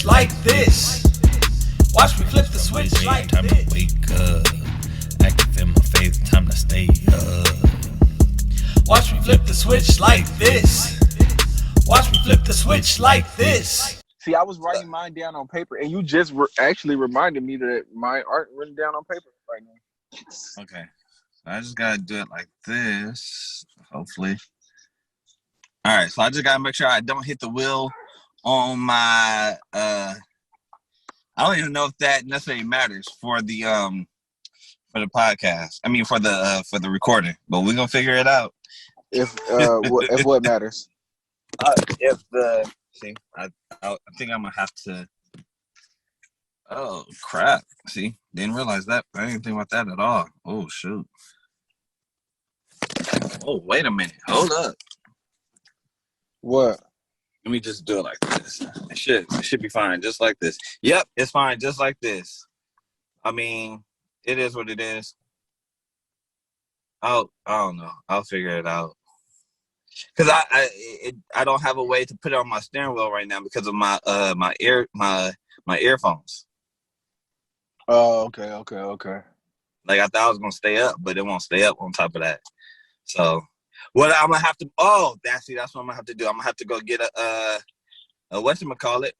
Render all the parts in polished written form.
switch like this. Watch me flip the switch like time this. to wake up. Active in my faith, time to stay up. Watch me flip the switch like this. Watch me flip the switch like this. See, I was writing mine down on paper, and you just actually reminded me that mine aren't written down on paper right now. Okay. I just gotta do it like this, hopefully. All right, so I just gotta make sure I don't hit the wheel on my I don't even know if that necessarily matters for the podcast. I mean for the recording, but we're gonna figure it out. If what matters? I think I'm gonna have to. Oh crap! See, didn't realize that. I didn't think about that at all. Oh shoot! Oh wait a minute! Hold up. What? Let me just do it like this. It should be fine, just like this. Yep, it's fine, just like this. I mean, it is what it is. I don't know. I'll figure it out. Cause I don't have a way to put it on my steering wheel right now because of my earphones. Oh, okay. Like I thought I was gonna stay up, but it won't stay up on top of that. So what I'm gonna have to that's what I'm gonna have to do. I'm gonna have to go get a whatchamacallit?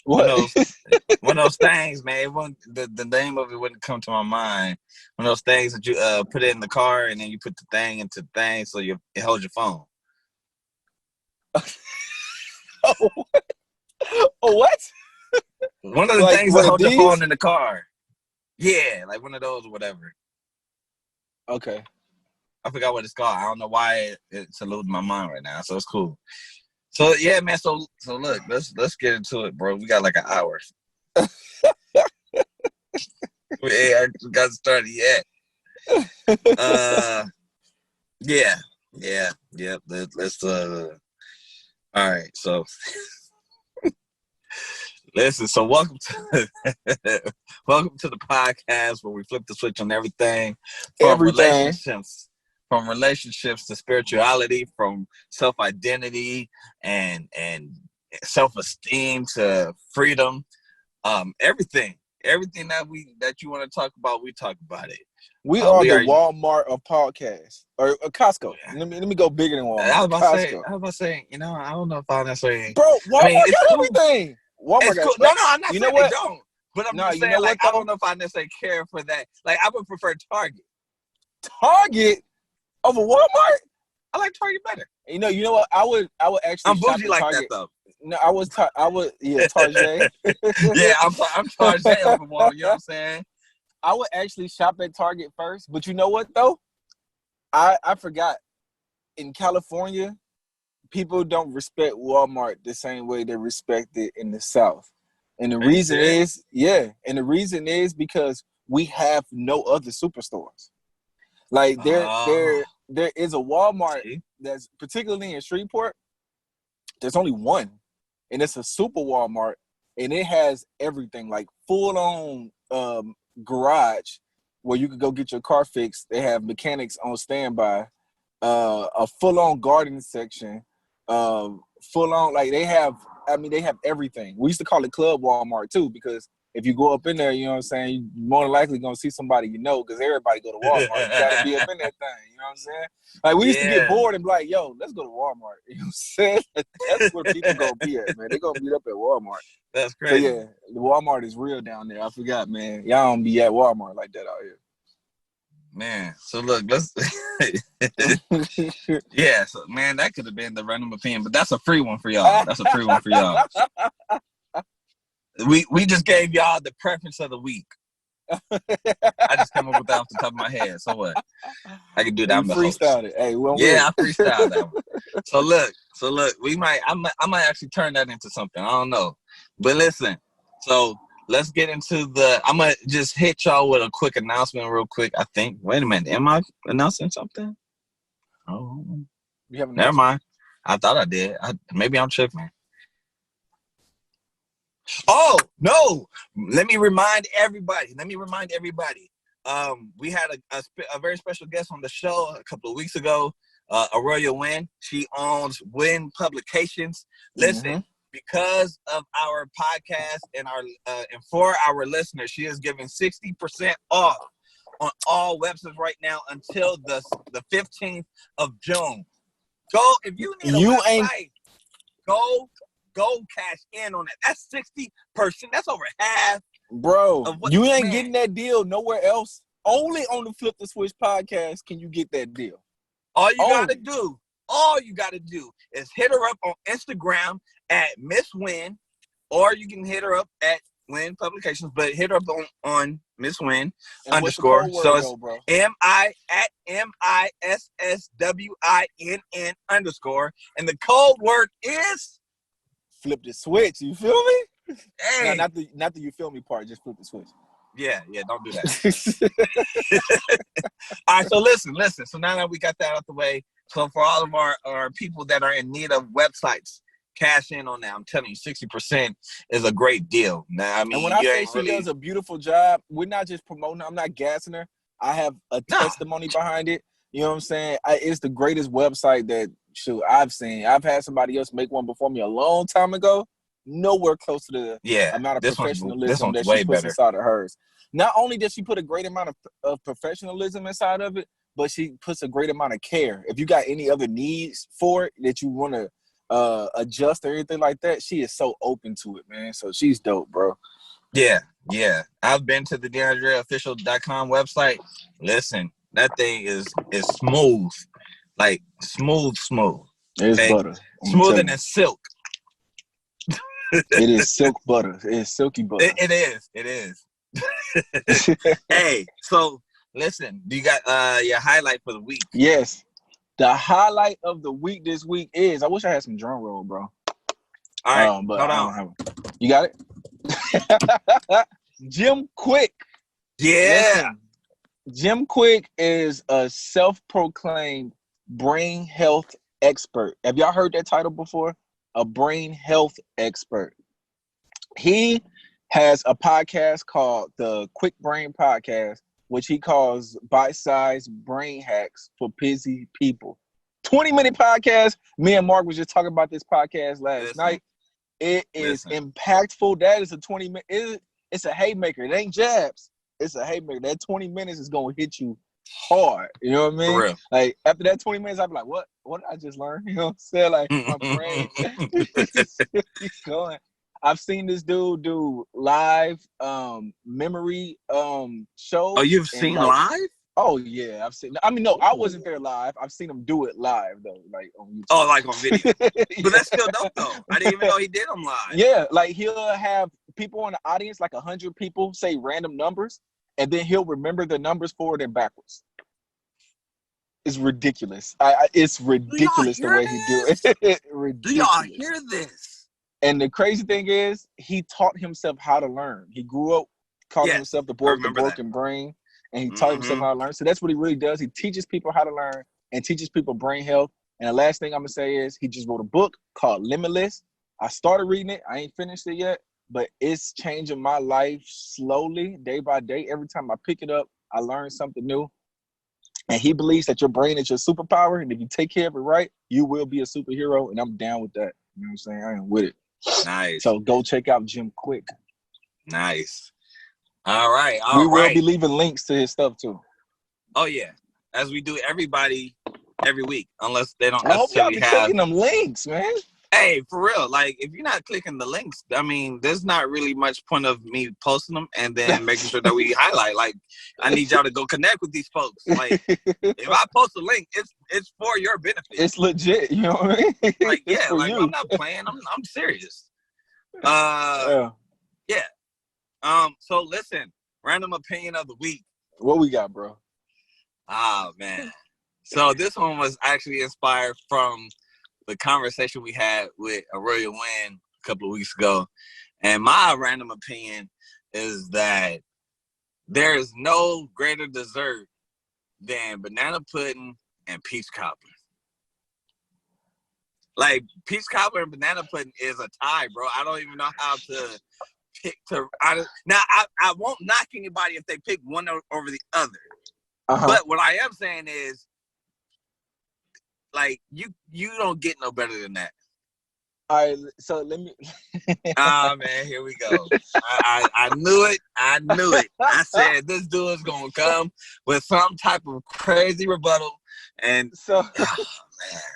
What? One of those things, man. The name of it wouldn't come to my mind. One of those things that you put it in the car and then you put the thing into the thing so it holds your phone. What? One of the things that holds your phone in the car. Yeah, like one of those or whatever. Okay. I forgot what it's called. I don't know why it's eluding my mind right now. So it's cool. So yeah, man. So look, let's get into it, bro. We got like an hour. We ain't actually got started yet. Yeah. Let's all right. So listen. So welcome to the podcast where we flip the switch on everything. From relationships to spirituality, from self-identity and self-esteem to freedom, everything that you want to talk about, we talk about it. We are the Walmart of podcasts, or Costco. Let me go bigger than Walmart. I was about to say, I don't know if I necessarily. Bro, Walmart got everything. Walmart got cool. No, I'm not saying they don't. But I'm just saying, like, I don't know if I necessarily care for that. Like, I would prefer Target. Target over Walmart? I like Target better. You know what? I would actually. I'm bougie like Target. that though. No, I would Target. Yeah, I'm Target over Walmart. You know what I'm saying? I would actually shop at Target first, but you know what though? I forgot. In California, people don't respect Walmart the same way they respect it in the South, and the reason is because we have no other superstores. Like there is a Walmart that's particularly in Shreveport. There's only one, and it's a super Walmart, and it has everything like full on garage where you could go get your car fixed. They have mechanics on standby, a full on garden section, full on like they have everything. We used to call it Club Walmart too because if you go up in there, you know what I'm saying, you're more than likely going to see somebody you know because everybody go to Walmart. You got to be up in that thing, you know what I'm saying? Like, we used to get bored and be like, yo, let's go to Walmart. You know what I'm saying? That's where people going to be at, man. They're going to meet up at Walmart. That's crazy. So, yeah, the Walmart is real down there. I forgot, man. Y'all don't be at Walmart like that out here. Man, so look, let's... Yeah, so, man, that could have been the random opinion, but that's a free one for y'all. That's a free one for y'all. We just gave y'all the preference of the week. I just came up with that off the top of my head. So what? I can do that. You freestyled it. Hey, I freestyled that one. So look, I might actually turn that into something. I don't know. But listen, so let's get into I'm gonna just hit y'all with a quick announcement real quick. I think. Wait a minute, am I announcing something? Oh, you haven't. Never mind. I thought I did. Maybe I'm tripping. Oh, no. Let me remind everybody. we had a very special guest on the show a couple of weeks ago, Aurelia Wynn. She owns Wynn Publications. Listen, because of our podcast and for our listeners, she is giving 60% off on all websites right now until the 15th of June. Go if you need a website. Go cash in on that. That's 60%. That's over half. Bro, you ain't getting that deal nowhere else. Only on the Flip the Switch podcast can you get that deal. All you gotta do is hit her up on Instagram at Miss Wynn, or you can hit her up at Wynn Publications, but hit her up on Miss Wynn underscore. So it's MISSWINN underscore, and the code word is Flip the Switch. You feel me? Hey, no, not the you feel me part. Just flip the switch. Yeah, don't do that. All right, so listen. So now that we got that out the way, so for all of our people that are in need of websites, cash in on that. I'm telling you, 60% is a great deal. Now, I mean, and when I say she does a beautiful job, we're not just promoting her. I'm not gassing her. I have a testimony behind it. You know what I'm saying? It's the greatest website that I've seen. I've had somebody else make one before me a long time ago. Nowhere close to the amount of professionalism that she puts inside of hers. Not only does she put a great amount of professionalism inside of it, but she puts a great amount of care. If you got any other needs for it that you want to adjust or anything like that, she is so open to it, man. So she's dope, bro. Yeah. I've been to the DeAndreOfficial.com website. Listen, that thing is smooth. Like smooth. It's butter. Smoother than silk. It is silk butter. It is silky butter. It is. Hey, so listen, do you got your highlight for the week? Yes. The highlight of the week this week is, I wish I had some drum roll, bro. All right, but I don't have it. You got it? Jim Kwik. Yeah. Listen, Jim Kwik is a self-proclaimed brain health expert. Have y'all heard that title before? A brain health expert. He has a podcast called the Kwik Brain Podcast, which he calls bite-sized brain hacks for busy people. 20-minute podcast. Me and Mark was just talking about this podcast last night. It is impactful. That is a 20-minute. It's a haymaker. It ain't jabs. It's a haymaker. That 20 minutes is gonna hit you hard. You know what I mean? For real. Like after that 20 minutes, I'll be like, what did I just learn? You know what I'm saying? Like my brain keeps going. I've seen this dude do live memory shows. Oh, you've seen live? Oh yeah, I've seen. I mean, no, I wasn't there live. I've seen him do it live though, like on YouTube. Oh, like on video. But that's still dope though. I didn't even know he did them live. Yeah, like he'll have people in the audience, like 100 people, say random numbers, and then he'll remember the numbers forward and backwards. It's ridiculous. It's ridiculous the way he do it. Do y'all hear this? And the crazy thing is, he taught himself how to learn. He grew up calling himself the boy with the broken brain, and he taught himself how to learn. So that's what he really does. He teaches people how to learn and teaches people brain health. And the last thing I'm gonna say is, he just wrote a book called Limitless. I started reading it. I ain't finished it yet, but it's changing my life slowly, day by day. Every time I pick it up, I learn something new. And he believes that your brain is your superpower, and if you take care of it right, you will be a superhero. And I'm down with that. You know what I'm saying? I am with it. Nice. So go check out Jim Kwik. Nice. All right. We will be leaving links to his stuff too. Oh yeah, as we do everybody every week, unless they don't. I hope y'all be clicking them links, man. Hey, for real. Like, if you're not clicking the links, I mean, there's not really much point of me posting them and then making sure that we highlight. Like, I need y'all to go connect with these folks. Like, if I post a link, it's for your benefit. It's legit. You know what I mean? Like, yeah, like you. I'm not playing. I'm serious. Yeah. So listen, random opinion of the week. What we got, bro? Oh man. So this one was actually inspired from the conversation we had with Aurelia Wynn a couple of weeks ago. And my random opinion is that there is no greater dessert than banana pudding and peach cobbler. Like, peach cobbler and banana pudding is a tie, bro. I don't even know how to pick to. Now, I won't knock anybody if they pick one over the other. But what I am saying is, like, you don't get no better than that. All right, so let me. Ah, man, here we go. I knew it. I said this dude is gonna come with some type of crazy rebuttal, and so,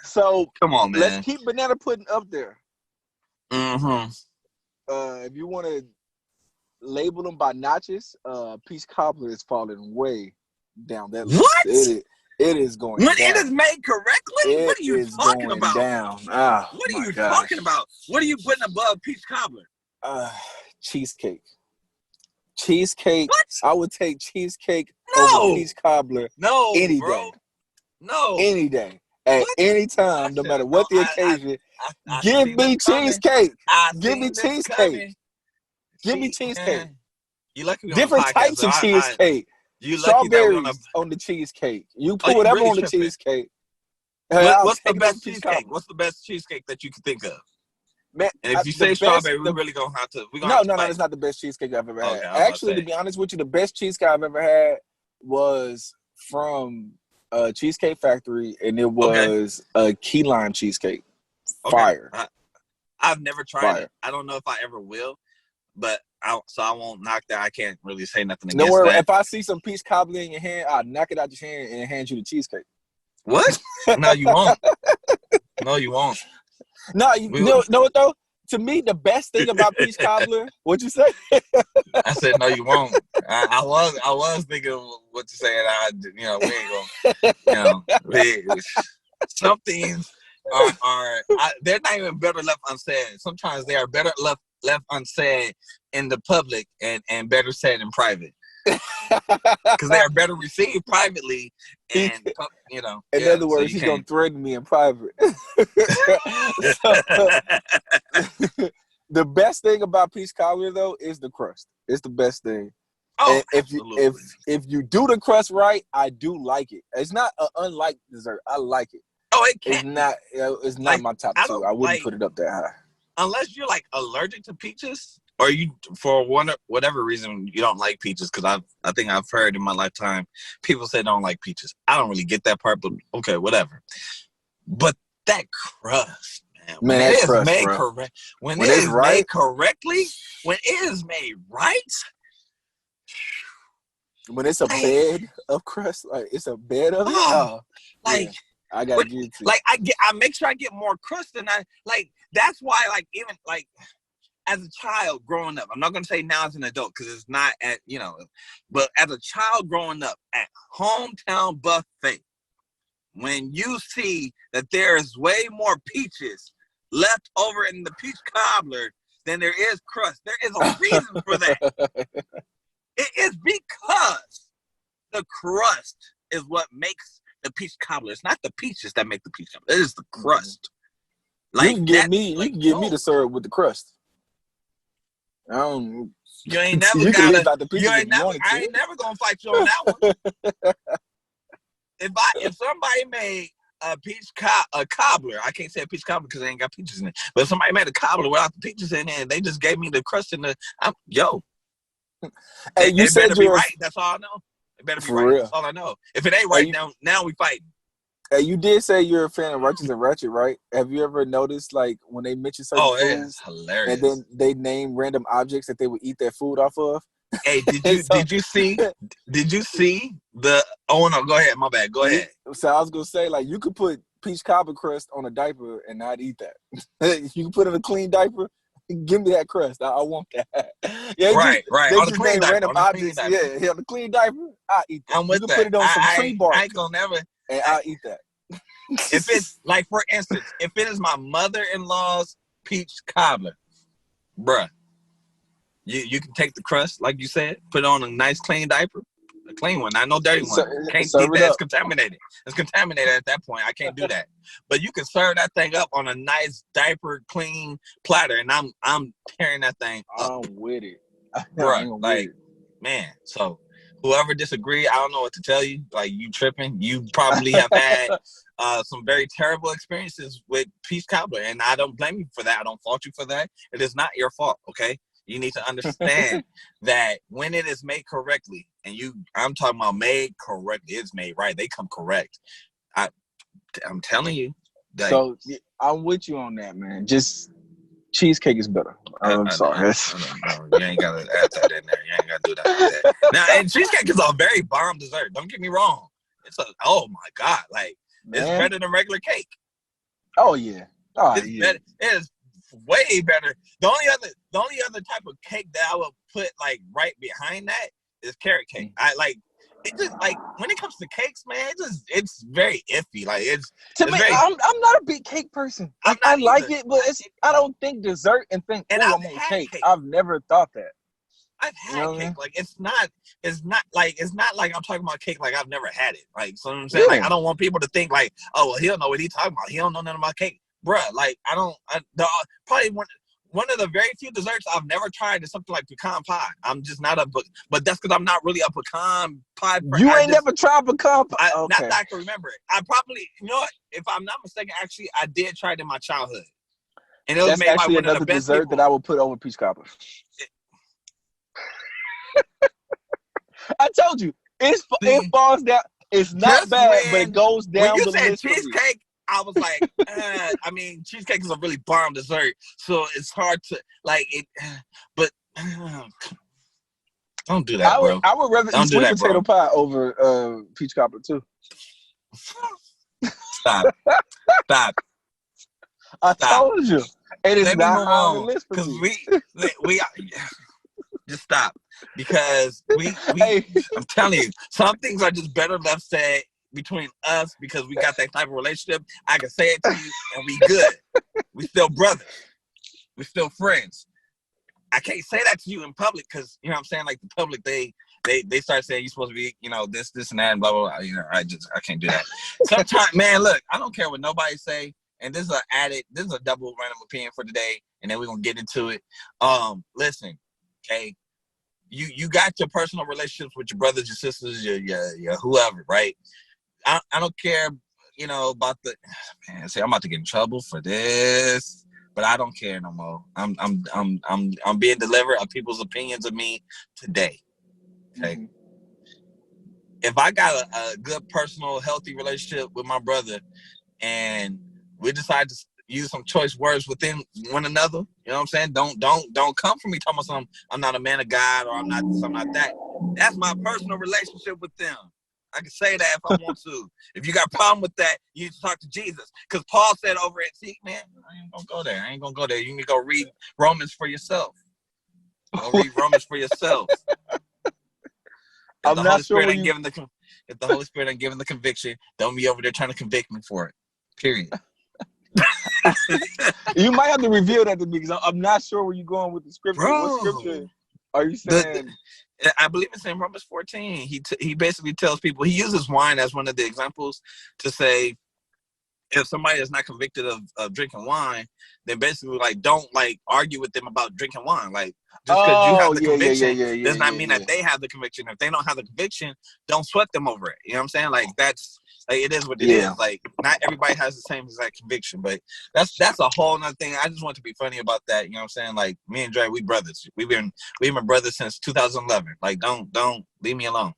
so come on, man. Let's keep banana pudding up there. Mm-hmm. If you want to label them by notches, Peach Cobbler is falling way down that list. What? It is going when down. it is made correctly? What are you talking about? Down. Oh, what are you talking about? What are you putting above Peach Cobbler? Cheesecake. Cheesecake. What? I would take cheesecake over Peach Cobbler. No, any bro. day. No, any day. At any time, no matter what the occasion. I give me cheesecake. Give me cheesecake. Give me cheesecake. cheesecake. You lucky different types of cheesecake. You strawberries on the cheesecake. You put whatever on the cheesecake. What's the best cheesecake? What's the best cheesecake that you can think of? Man, and if you say strawberry, we're really gonna have to. No, it's not the best cheesecake I've ever had. Actually, to be honest with you, the best cheesecake I've ever had was from Cheesecake Factory, and it was a key lime cheesecake. Fire. I've never tried it. I don't know if I ever will, but I won't knock that. I can't really say nothing against that. If I see some peach cobbler in your hand, I'll knock it out your hand and hand you the cheesecake. What? No, you won't. No, you won't. No, you know what though? To me, the best thing about peach cobbler, what'd you say? I said no, you won't. I was thinking what to say, and we ain't gonna, some things are they're not even better left unsaid. Sometimes they are better left unsaid in the public and better said in private. Because they are better received privately, and In other words, he's gonna threaten me in private. The best thing about peach cobbler though is the crust. It's the best thing. Oh, and if you do the crust right, I do like it. It's not an unlike dessert. I like it. Oh, it can't. It's not my top two. I wouldn't put it up that high. Unless you're like allergic to peaches, or you for whatever reason you don't like peaches. Because I think I've heard in my lifetime people say they don't like peaches. I don't really get that part, but okay, whatever. But that crust, man, it is made correct, when it is made correctly, when it is made right, when it's a bed of crust, like it's a bed of it. I gotta give it to you. Like I make sure I get more crust than I like. That's why, like, even like as a child growing up, I'm not gonna say now as an adult because it's not at but as a child growing up at hometown buffet, when you see that there is way more peaches left over in the peach cobbler than there is crust, there is a reason for that. It is because the crust is what makes the peach cobbler. It's not the peaches that make the peach cobbler. It is the crust. Like, you can give me the syrup with the crust. You ain't never I ain't never gonna fight you on that one. If somebody made a peach cobbler, I can't say a peach cobbler because they ain't got peaches in it. But if somebody made a cobbler without the peaches in it, and they just gave me the crust in the Hey, you said better be right. That's all I know. It better be right. Real. That's all I know. If it ain't right, now we fighting. Hey, you did say you're a fan of Righteous and Ratchet, right? Have you ever noticed, like, when they mention certain foods, hilarious, and then they name random objects that they would eat their food off of? Hey, did you see the? Oh no, go ahead. My bad. Go ahead. So I was gonna say, like, you could put peach cobbler crust on a diaper and not eat that. You can put it in a clean diaper. Give me that crust. I want that. Yeah, right. They On just the clean name diaper, random objects. On the clean diaper. I eat that. I'm with you that. can put it on some tree bark. I ain't gonna never. And I'll eat that. If it's like, for instance, if it is my mother-in-law's peach cobbler, bruh, you can take the crust, like you said, put it on a nice clean diaper, a clean one, not no dirty one. Can't eat that. It's contaminated. It's contaminated at that point. I can't do that. But you can serve that thing up on a nice diaper clean platter, and I'm tearing that thing up. I'm with it, bruh. Like, man, so. Whoever disagree, I don't know what to tell you. Like, you tripping. You probably have had some very terrible experiences with peach cobbler, and I don't blame you for that. I don't fault you for that. It is not your fault, okay? You need to understand that when it is made correctly, and I'm talking about made correctly, it's made right. They come correct. I'm telling you. Like, So I'm with you on that, man. Just cheesecake is better. I'm sorry. No, you ain't gotta add that in there. You ain't gotta do that. Now, and cheesecake is a very bomb dessert. Don't get me wrong. Oh my God, like it's better than regular cake. Oh yeah. It's better. It is way better. The only other type of cake that I would put like right behind that is carrot cake. I like it. Just like when it comes to cakes, man, it's very iffy. Like I'm not a big cake person. Like, I like it, but I don't think dessert and think, oh, I'm on cake. I've never thought that. I've had cake. Like it's not like I'm talking about cake like I've never had it. Like, so you know what I'm saying? Like, I don't want people to think like, oh well, he don't know what he's talking about. He don't know nothing about cake. Bruh, like probably one of the very few desserts I've never tried is something like pecan pie. I'm just not but that's because I'm not really a pecan pie person. You ain't never tried pecan pie? Not that I can remember it. I probably, you know what? If I'm not mistaken, actually, I did try it in my childhood. And it was made by one of the best dessert that I would put over peach cobbler. I told you, it falls down. It's not bad, but it goes down. When you said cheesecake, I was like, I mean, cheesecake is a really bomb dessert, so it's hard to like it. But don't do that, bro. I would rather eat sweet potato pie over peach cobbler too. Stop. I told you, it is not on the list for me. we just stop, because I'm telling you, some things are just better left said between us, because we got that type of relationship. I can say it to you and we good. We still brothers. We still friends. I can't say that to you in public because, you know what I'm saying, like the public, they start saying you're supposed to be, you know, this and that and blah, blah, blah. You know, I can't do that. Sometimes, man, look, I don't care what nobody say. And this is a double random opinion for today. And then we're going to get into it. Listen, okay. You got your personal relationships with your brothers, your sisters, your whoever, right? I don't care, you know, about man. See, I'm about to get in trouble for this, but I don't care no more. I'm being delivered of people's opinions of me today. Okay. Mm-hmm. If I got a good, personal, healthy relationship with my brother, and we decide to use some choice words within one another, you know what I'm saying? Don't come for me talking about something. I'm not a man of God, or I'm not this, I'm not that. That's my personal relationship with them. I can say that if I want to. If you got a problem with that, you need to talk to Jesus. Because Paul said over at man, I ain't gonna go there. You need to go read Romans for yourself. Go read Romans for yourself. If the Holy Spirit ain't giving the conviction, don't be over there trying to convict me for it. Period. You might have to reveal that to me, because I'm not sure where you're going with the scripture. Bro, what scripture are you saying? I believe it's in Romans 14. He basically tells people, he uses wine as one of the examples to say, if somebody is not convicted of drinking wine, then basically like don't like argue with them about drinking wine. Like just because you have the conviction does not mean that they have the conviction. If they don't have the conviction, don't sweat them over it. You know what I'm saying? Like that's like it is what it is. Like not everybody has the same exact conviction, but that's a whole nother thing. I just want to be funny about that. You know what I'm saying? Like me and Dre, we brothers. We've been brothers since 2011. Like don't leave me alone.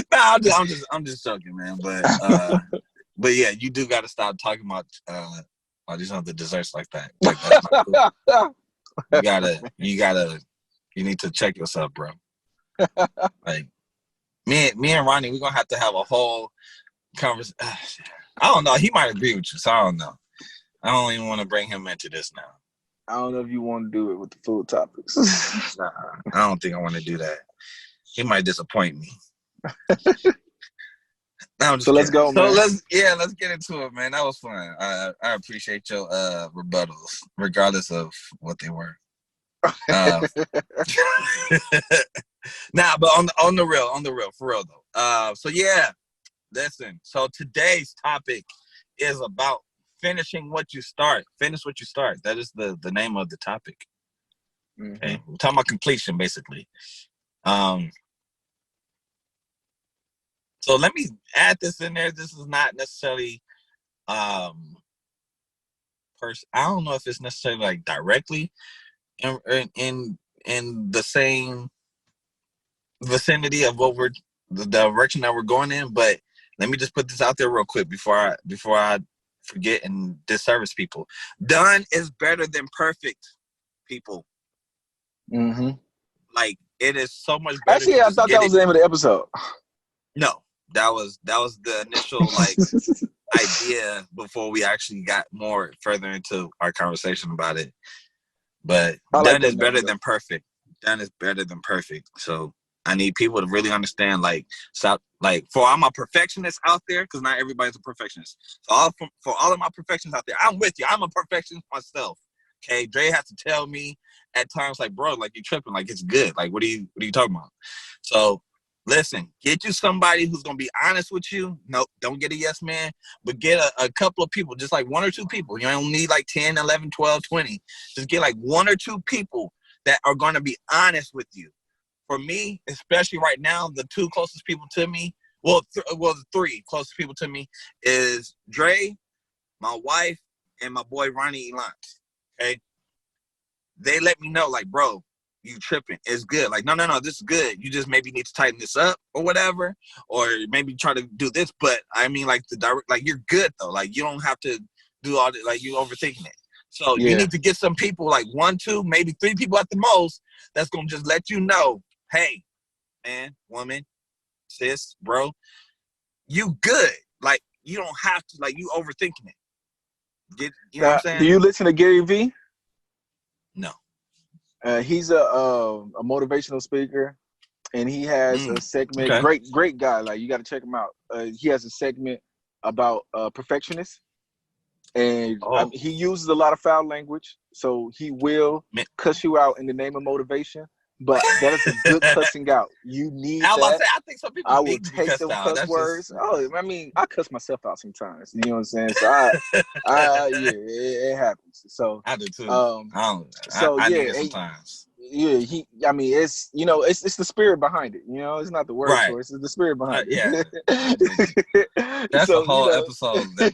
Nah, I'm just joking, man. But yeah, you do got to stop talking about all these other desserts like that. Like, that's not cool. You need to check yourself, bro. Like me and Ronnie, we're gonna have to have a whole conversation. I don't know. He might agree with you, so I don't know. I don't even want to bring him into this now. I don't know if you want to do it with the food topics. Nah, I don't think I want to do that. He might disappoint me. No, so let's go, man. So let's get into it, man. That was fun. I appreciate your rebuttals, regardless of what they were. Nah, but on the real, for real though. So yeah, listen. So today's topic is about finishing what you start. Finish what you start. That is the name of the topic. Mm-hmm. Okay, we're talking about completion, basically. So let me add this in there. This is not necessarily person. I don't know if it's necessarily like directly in the same vicinity of what the direction that we're going in, but let me just put this out there real quick before I forget and disservice people. Done is better than perfect, people. Mm-hmm. Like, it is so much better. Actually, I thought that was the name of the episode. No, that was the initial like idea before we actually got more further into our conversation about it. But done is better than perfect. Done is better than perfect. So I need people to really understand, like, stop, like, for all my perfectionists out there, because not everybody's a perfectionist. So for all of my perfectionists out there, I'm with you. I'm a perfectionist myself. Okay, Dre has to tell me at times, like, bro, like, you're tripping, like, it's good. Like, what are you talking about? So listen, get you somebody who's gonna be honest with you. No, don't get a yes man, but get a couple of people, just like 1 or 2 people. You don't need like 10, 11, 12, 20. Just get like 1 or 2 people that are gonna be honest with you. For me, especially right now, the 2 closest people to me, the 3 closest people to me is Dre, my wife, and my boy Ronnie Elance. Okay, they let me know, like, bro, you tripping. It's good. Like, no, this is good. You just maybe need to tighten this up or whatever, or maybe try to do this. But I mean, like, the direct, like, you're good though. Like, you don't have to do all that. Like, you overthinking it. So you need to get some people, like 1, 2, maybe 3 people at the most, that's gonna just let you know, hey, man, woman, sis, bro, you good. Like, you don't have to, like, you overthinking it. You know what I'm saying? Do you listen to Gary Vee? No. He's a motivational speaker, and he has a segment. Okay. Great guy. Like, you got to check him out. He has a segment about perfectionists, and he uses a lot of foul language, so he will cuss you out in the name of motivation. But that is a good cussing out. You need that. I think some people I will take them cuss words. I mean, I cuss myself out sometimes. You know what I'm saying? So it happens. So I do too. I need it sometimes. I mean, it's, you know, it's the spirit behind it. You know, it's not the words for it. It's the spirit behind it. That's a whole episode. We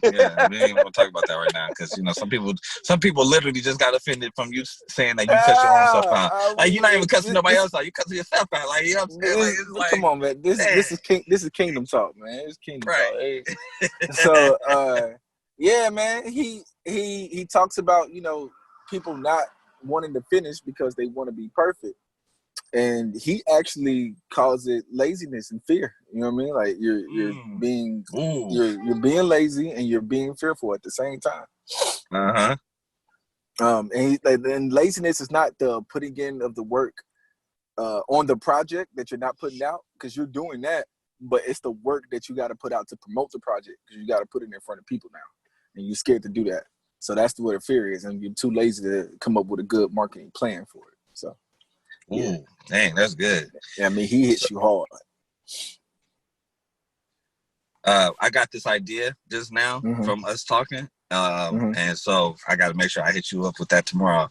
ain't gonna talk about that right now, because, you know, some people literally just got offended from you saying that you cuss your own self out. Like, you're not even cussing nobody else out. You cussing yourself out. Like, you know what I'm saying? Like, come on, man. This is kingdom talk, man. It's kingdom talk. Hey. So yeah, man. He talks about, you know, people not wanting to finish because they want to be perfect, and he actually calls it laziness and fear. You know what I mean? Like, you're being lazy and you're being fearful at the same time. And laziness is not the putting in of the work on the project that you're not putting out, because you're doing that, but it's the work that you got to put out to promote the project, because you got to put it in front of people now, and you're scared to do that. So that's what a fear is, and you're too lazy to come up with a good marketing plan for it. So, dang, that's good. Yeah, I mean, he hits you hard. I got this idea just now from us talking, and so I got to make sure I hit you up with that tomorrow.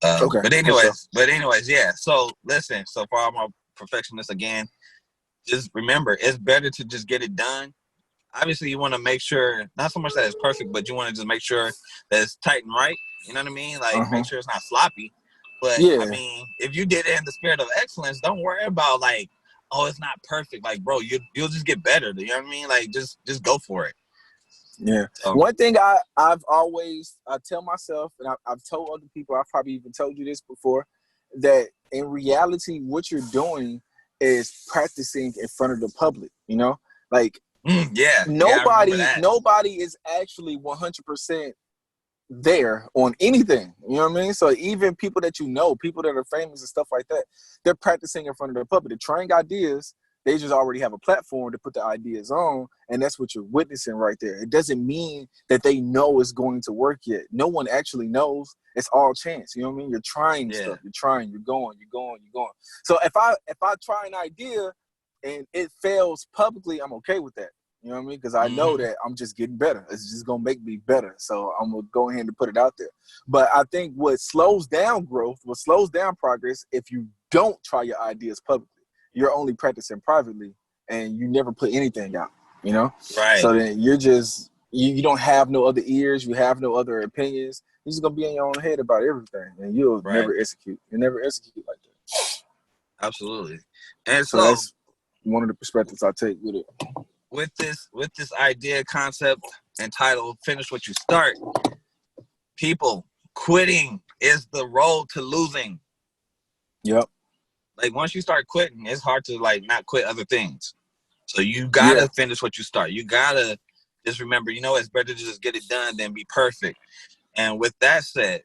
Okay. But anyways, yeah. So listen, so for all my perfectionists, again, just remember, it's better to just get it done. Obviously, you want to make sure, not so much that it's perfect, but you want to just make sure that it's tight and right. You know what I mean? Like, make sure it's not sloppy. But, I mean, if you did it in the spirit of excellence, don't worry about, like, oh, it's not perfect. Like, bro, you'll just get better. You know what I mean? Like, just go for it. Yeah. One thing I've always, I tell myself, and I've told other people, I've probably even told you this before, that in reality, what you're doing is practicing in front of the public, you know? Like, nobody is actually 100% there on anything. You know what I mean? So even people that you know, people that are famous and stuff like that, they're practicing in front of the public. They're trying ideas. They just already have a platform to put the ideas on, and that's what you're witnessing right there. It doesn't mean that they know it's going to work yet. No one actually knows. It's all chance. You know what I mean? You're trying stuff. You're trying. You're going. So if I try an idea and it fails publicly, I'm okay with that. You know what I mean? Because I know that I'm just getting better. It's just going to make me better. So I'm going to go ahead and put it out there. But I think what slows down growth, what slows down progress, if you don't try your ideas publicly, you're only practicing privately and you never put anything out, you know? Right. So then you're just you don't have no other ears, you have no other opinions. You're just gonna be in your own head about everything, and you'll never execute. You never execute like that. Absolutely. And So that's one of the perspectives I take with it. With this idea, concept, and title, finish what you start. People, quitting is the road to losing. Yep. Like once you start quitting, it's hard to like not quit other things. So you gotta finish what you start. You gotta just remember, it's better to just get it done than be perfect. And with that said,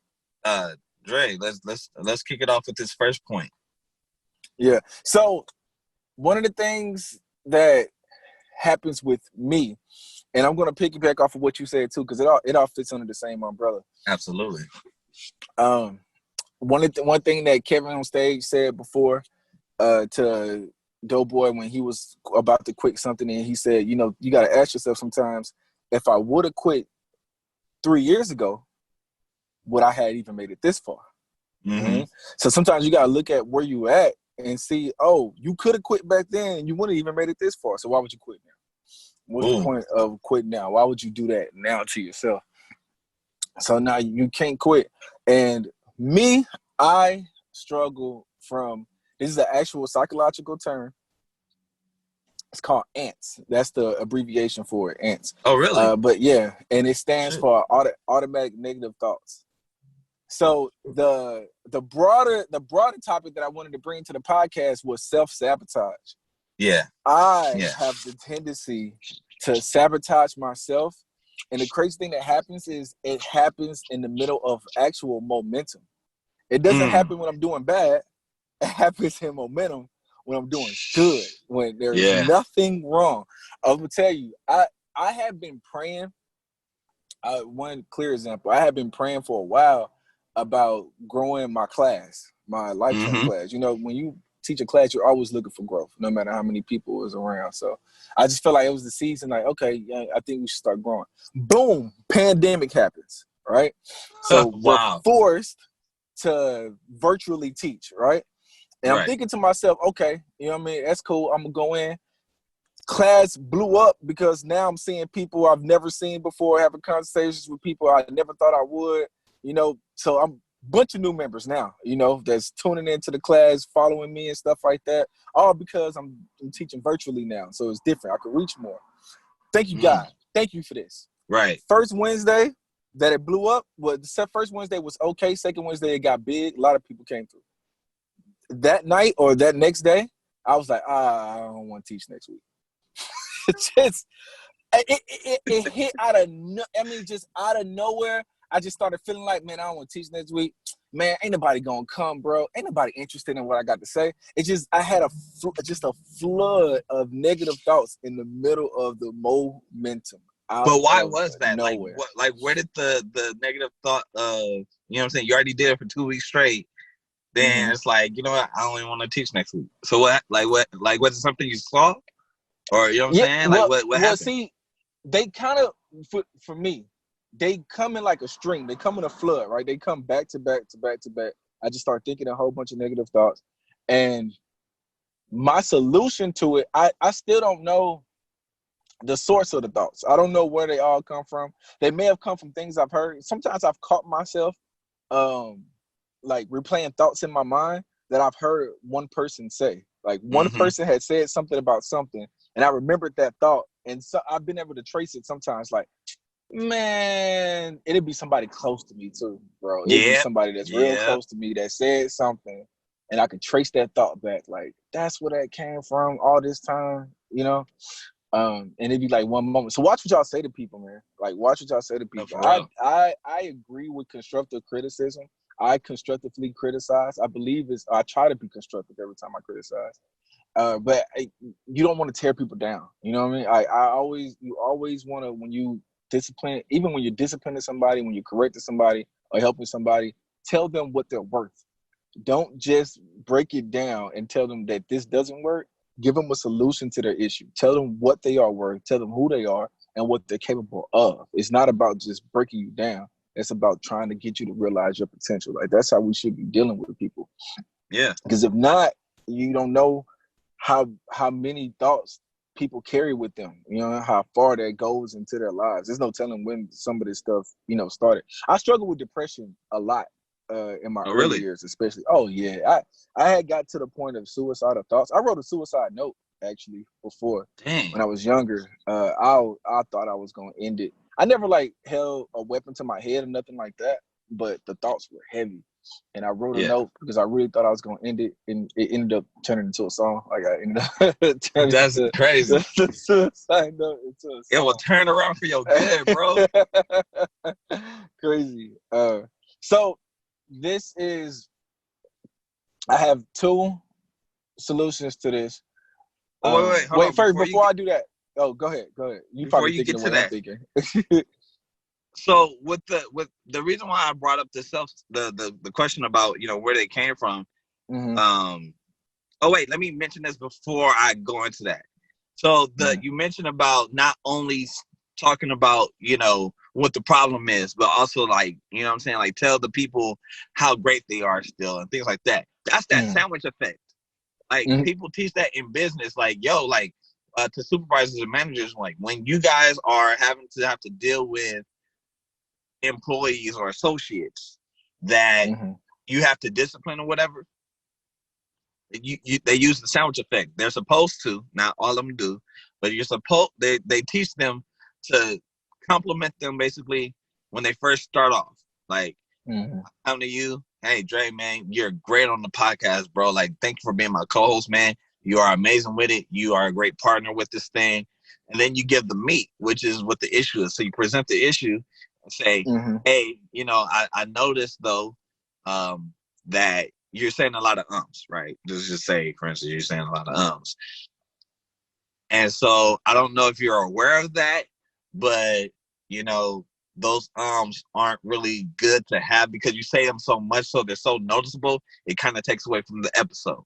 Dre, let's kick it off with this first point. Yeah. So one of the things that happens with me, and I'm gonna piggyback off of what you said too, because it all fits under the same umbrella. Absolutely. One thing that Kevin on stage said before to Doughboy when he was about to quit something, and he said, you got to ask yourself sometimes, if I would have quit 3 years ago, would I have even made it this far? Mm-hmm. So sometimes you got to look at where you at and see, oh, you could have quit back then and you wouldn't even made it this far. So why would you quit now? What's the point of quitting now? Why would you do that now to yourself? So now you can't quit. And me, I struggle from, this is an actual psychological term. It's called ANTS. That's the abbreviation for it, ANTS. Oh, really? But yeah, and it stands for automatic negative thoughts. So the broader topic that I wanted to bring to the podcast was self-sabotage. Yeah. I have the tendency to sabotage myself. And the crazy thing that happens is it happens in the middle of actual momentum. It doesn't happen when I'm doing bad. It happens in momentum when I'm doing good, when there is nothing wrong. I will tell you, I have been praying. One clear example, I have been praying for a while about growing my class, my lifetime class. When you teach a class, you're always looking for growth, no matter how many people is around. So I just felt like it was the season, like, okay, I think we should start growing. Boom, pandemic happens, right? So we're forced to virtually teach, right? And I'm thinking to myself, okay, that's cool. I'm gonna go in. Class blew up because now I'm seeing people I've never seen before, having conversations with people I never thought I would, so I'm a bunch of new members now, that's tuning into the class, following me and stuff like that, all because I'm teaching virtually now. So it's different. I can reach more. Thank you, God. Thank you for this. Right. First Wednesday that it blew up, first Wednesday was okay. Second Wednesday, it got big. A lot of people came through. That night or that next day, I was like, I don't want to teach next week. It hit just out of nowhere. I just started feeling like, man, I don't want to teach next week. Man, ain't nobody gonna come, bro. Ain't nobody interested in what I got to say. It's just I had a flood of negative thoughts in the middle of the momentum. But why was that? Nowhere. Where did the negative thought you know what I'm saying? You already did it for 2 weeks straight. Then it's like, you know what? I don't even want to teach next week. So what? Was it something you saw? Or you know what I'm saying? What happened? See, they kind of for me, they come in like a string. They come in a flood, right? They come back to back to back to back. I just start thinking a whole bunch of negative thoughts. And my solution to it, I still don't know the source of the thoughts. I don't know where they all come from. They may have come from things I've heard. Sometimes I've caught myself like replaying thoughts in my mind that I've heard one person say. Like one person had said something about something, and I remembered that thought. And so I've been able to trace it sometimes. Like, man, it'd be somebody close to me too, bro. It'd be somebody that's real close to me that said something, and I could trace that thought back. Like, that's where that came from all this time, And it'd be like one moment. So watch what y'all say to people, man. Like, watch what y'all say to people. I agree with constructive criticism. I constructively criticize. I try to be constructive every time I criticize. But you don't want to tear people down. You know what I mean? You always want to, when you discipline, even when you're disciplining somebody, when you're correcting somebody or helping somebody, tell them what they're worth. Don't just break it down and tell them that this doesn't work. Give them a solution to their issue. Tell them what they are worth. Tell them who they are and what they're capable of. It's not about just breaking you down. It's about trying to get you to realize your potential. Like, that's how we should be dealing with people. Yeah. Because if not, you don't know how many thoughts people carry with them, you know, how far that goes into their lives. There's no telling when some of this stuff, you know, started. I struggled with depression a lot in my Oh, early really? years, especially. Oh yeah, I had got to the point of suicidal thoughts. I wrote a suicide note actually before Dang. when I was younger. I thought I was gonna end it. I never like held a weapon to my head or nothing like that, but the thoughts were heavy. And I wrote a Yeah. note because I really thought I was gonna end it, and it ended up turning into a song. Like I ended up turning That's crazy. the suicide note into a It will song. turn around for your good, bro. Crazy. So this is. I have two solutions to this. Oh, wait, hold Wait, on. first before I do that. Oh, go ahead. Go ahead. You Before probably you thinking get the to way I'm that, thinking. so with the reason why I brought up the question about, you know, where they came from. Mm-hmm. Oh wait, let me mention this before I go into that. So Mm-hmm. you mentioned about not only talking about, you know, what the problem is, but also like, you know what I'm saying, like tell the people how great they are still and things like that. That's that sandwich effect. Like Mm-hmm. people teach that in business, like, yo, like to supervisors and managers, like when you guys are having to have to deal with employees or associates that Mm-hmm. you have to discipline or whatever, they use the sandwich effect. They're supposed to, not all of them do, but they teach them to compliment them basically when they first start off. Like, Mm-hmm. come to you, hey Dre, man, you're great on the podcast, bro. Like, thank you for being my co-host, man. You are amazing with it. You are a great partner with this thing. And then you give the meat, which is what the issue is. So you present the issue and say, Mm-hmm. hey, you know, I noticed though, that you're saying a lot of ums, right? Just say, for instance, you're saying a lot of ums. And so I don't know if you're aware of that, but you know, those ums aren't really good to have because you say them so much so they're so noticeable, it kind of takes away from the episode.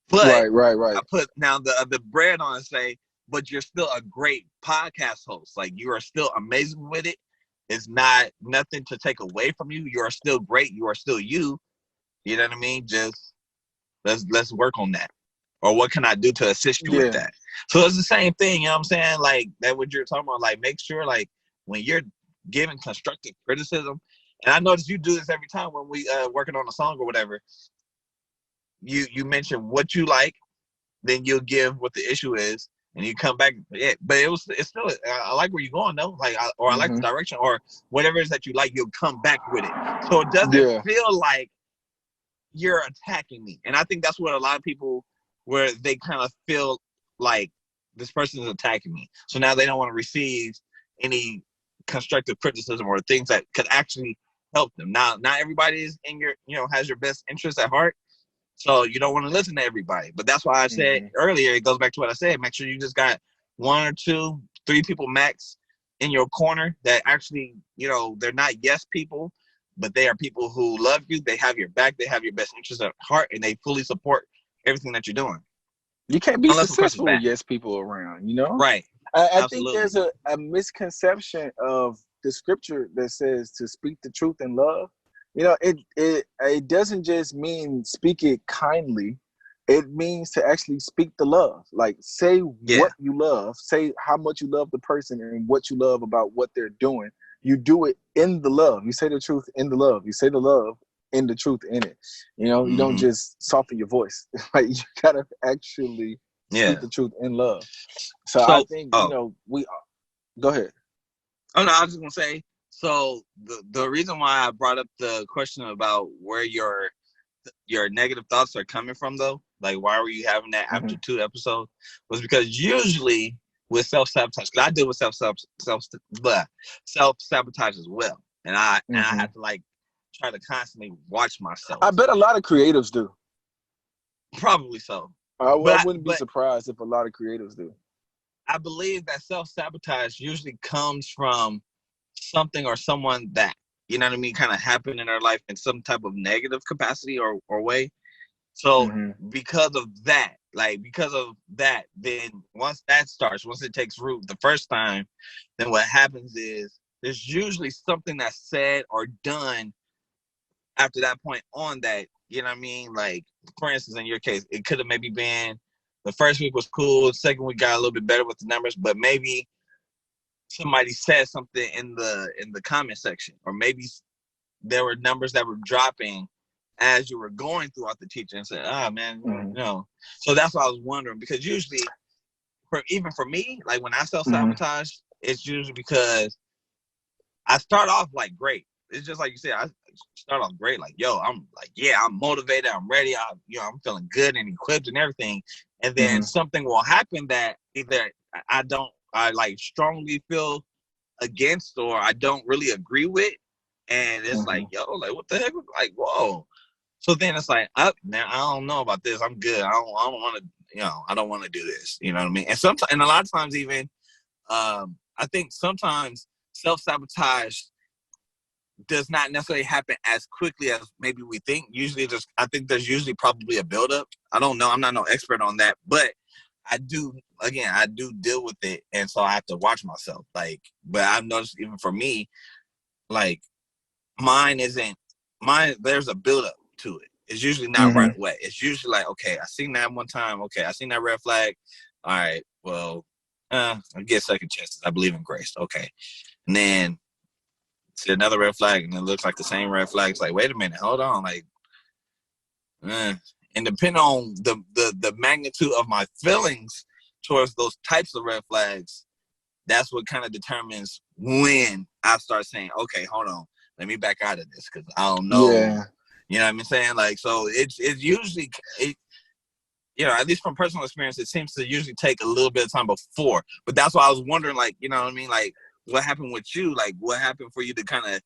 But Right. I put now the bread on and say, but you're still a great podcast host. Like you are still amazing with it. It's not nothing to take away from you. You are still great. You are still you. You know what I mean? Just let's work on that. Or what can I do to assist you with Yeah. that? So it's the same thing, you know what I'm saying? Like that what you're talking about, like make sure like when you're giving constructive criticism, and I notice you do this every time when we working on a song or whatever, you mention what you like, then you'll give what the issue is, and you come back. Yeah, but it's still I like where you're going though, like I like the Mm-hmm. direction or whatever it is that you like. You'll come back with it, so it doesn't Yeah. feel like you're attacking me. And I think that's what a lot of people where they kind of feel like this person is attacking me. So now they don't want to receive any constructive criticism or things that could actually help them. Now, not everybody is in your, you know, has your best interest at heart. So you don't want to listen to everybody. But that's why I said Mm-hmm. earlier, it goes back to what I said. Make sure you just got 1 or 2, 3 people max in your corner that actually, you know, they're not yes people, but they are people who love you. They have your back. They have your best interest at heart, and they fully support everything that you're doing. You can't be Unless, of course, it's successful with bad. yes people around, you know? Right. I think Absolutely. there's a misconception of the scripture that says to speak the truth in love. You know, it doesn't just mean speak it kindly. It means to actually speak the love. Like say Yeah. what you love, say how much you love the person and what you love about what they're doing. You do it in the love. You say the truth in the love. You say the love in the truth in it. You know, you don't just soften your voice. Like you gotta actually speak Yeah. the truth in love. So I So, think, you know, we go ahead. Oh no, I was just gonna say. So the reason why I brought up the question about where your negative thoughts are coming from, though, like why were you having that after 2 episodes, was because usually with self-sabotage, because I deal with self-sabotage as well, and I have to like try to constantly watch myself. I bet a lot of creatives do. Probably so. I But wouldn't be surprised if a lot of creatives do. I believe that self-sabotage usually comes from something or someone that, you know what I mean, kind of happened in their life in some type of negative capacity or way. So because of that, then once it takes root the first time, then what happens is there's usually something that's said or done after that point on that, you know what I mean? Like, for instance, in your case, it could have maybe been the first week was cool. The second week got a little bit better with the numbers, but maybe somebody said something in the comment section, or maybe there were numbers that were dropping as you were going throughout the teaching, and said, "Ah, man, you know." So that's what I was wondering, because usually, even for me, like when I self-sabotage, it's usually because I start off like great. It's just like you said, I start off great. Like, yo, I'm like, yeah, I'm motivated. I'm ready. I'm feeling good and equipped and everything. And then something will happen that either I like strongly feel against, or I don't really agree with. And it's like, yo, like, what the heck? Like, whoa. So then it's like, up now, I don't know about this. I'm good. I don't want to, I don't want to do this. You know what I mean? And sometimes, and a lot of times even, I think sometimes self-sabotage does not necessarily happen as quickly as maybe we think. Usually I think there's usually probably a buildup. I don't know. I'm not no expert on that, but I do deal with it. And so I have to watch myself. Like, but I've noticed even for me, like there's a buildup to it. It's usually not right away. It's usually like, okay, I seen that one time. Okay, I seen that red flag. All right, well, I get second chances. I believe in grace. Okay. And then see another red flag, and it looks like the same red flag. It's like, wait a minute, hold on. Like, and depending on the magnitude of my feelings towards those types of red flags, that's what kind of determines when I start saying, okay, hold on, let me back out of this, because I don't know. Yeah. You know what I'm saying? Like, so it's usually, at least from personal experience, it seems to usually take a little bit of time before. But that's why I was wondering, like, you know what I mean? Like, what happened with you? Like, what happened for you to kind of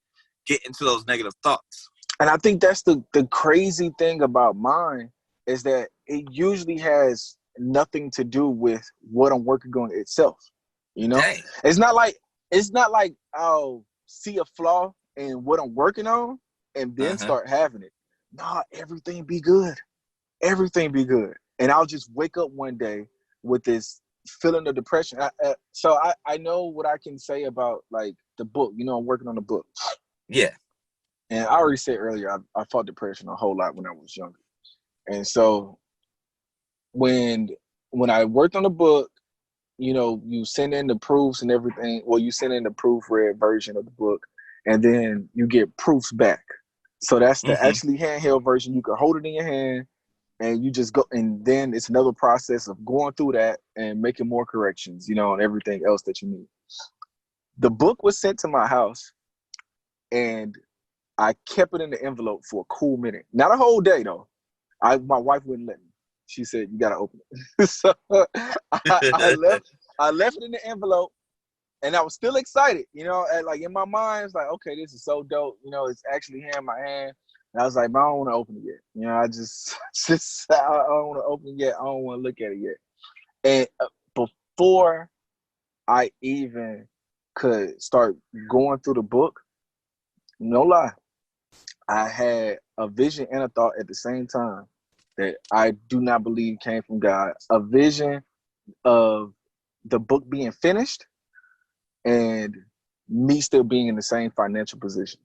get into those negative thoughts? And I think that's the crazy thing about mine, is that it usually has nothing to do with what I'm working on itself. You know, Dang. it's not like I'll see a flaw in what I'm working on and then start having it. Nah, everything be good. Everything be good. And I'll just wake up one day with this feeling of depression. So I know what I can say about, like, the book. You know, I'm working on the book. Yeah. And I already said earlier, I fought depression a whole lot when I was younger. And so when I worked on the book, you send in the proofs and everything. Well, you send in the proofread version of the book, and then you get proofs back. So that's the actually handheld version. You can hold it in your hand, and you just go. And then it's another process of going through that and making more corrections, and everything else that you need. The book was sent to my house, and I kept it in the envelope for a cool minute. Not a whole day, though. My wife wouldn't let me. She said, you got to open it. So I left it in the envelope, and I was still excited, and like in my mind, it's like, okay, this is so dope. It's actually here in my hand. And I was like, but I don't want to open it yet. I just I don't want to open it yet. I don't want to look at it yet. And before I even could start going through the book, no lie, I had a vision and a thought at the same time that I do not believe came from God. A vision of the book being finished and me still being in the same financial position.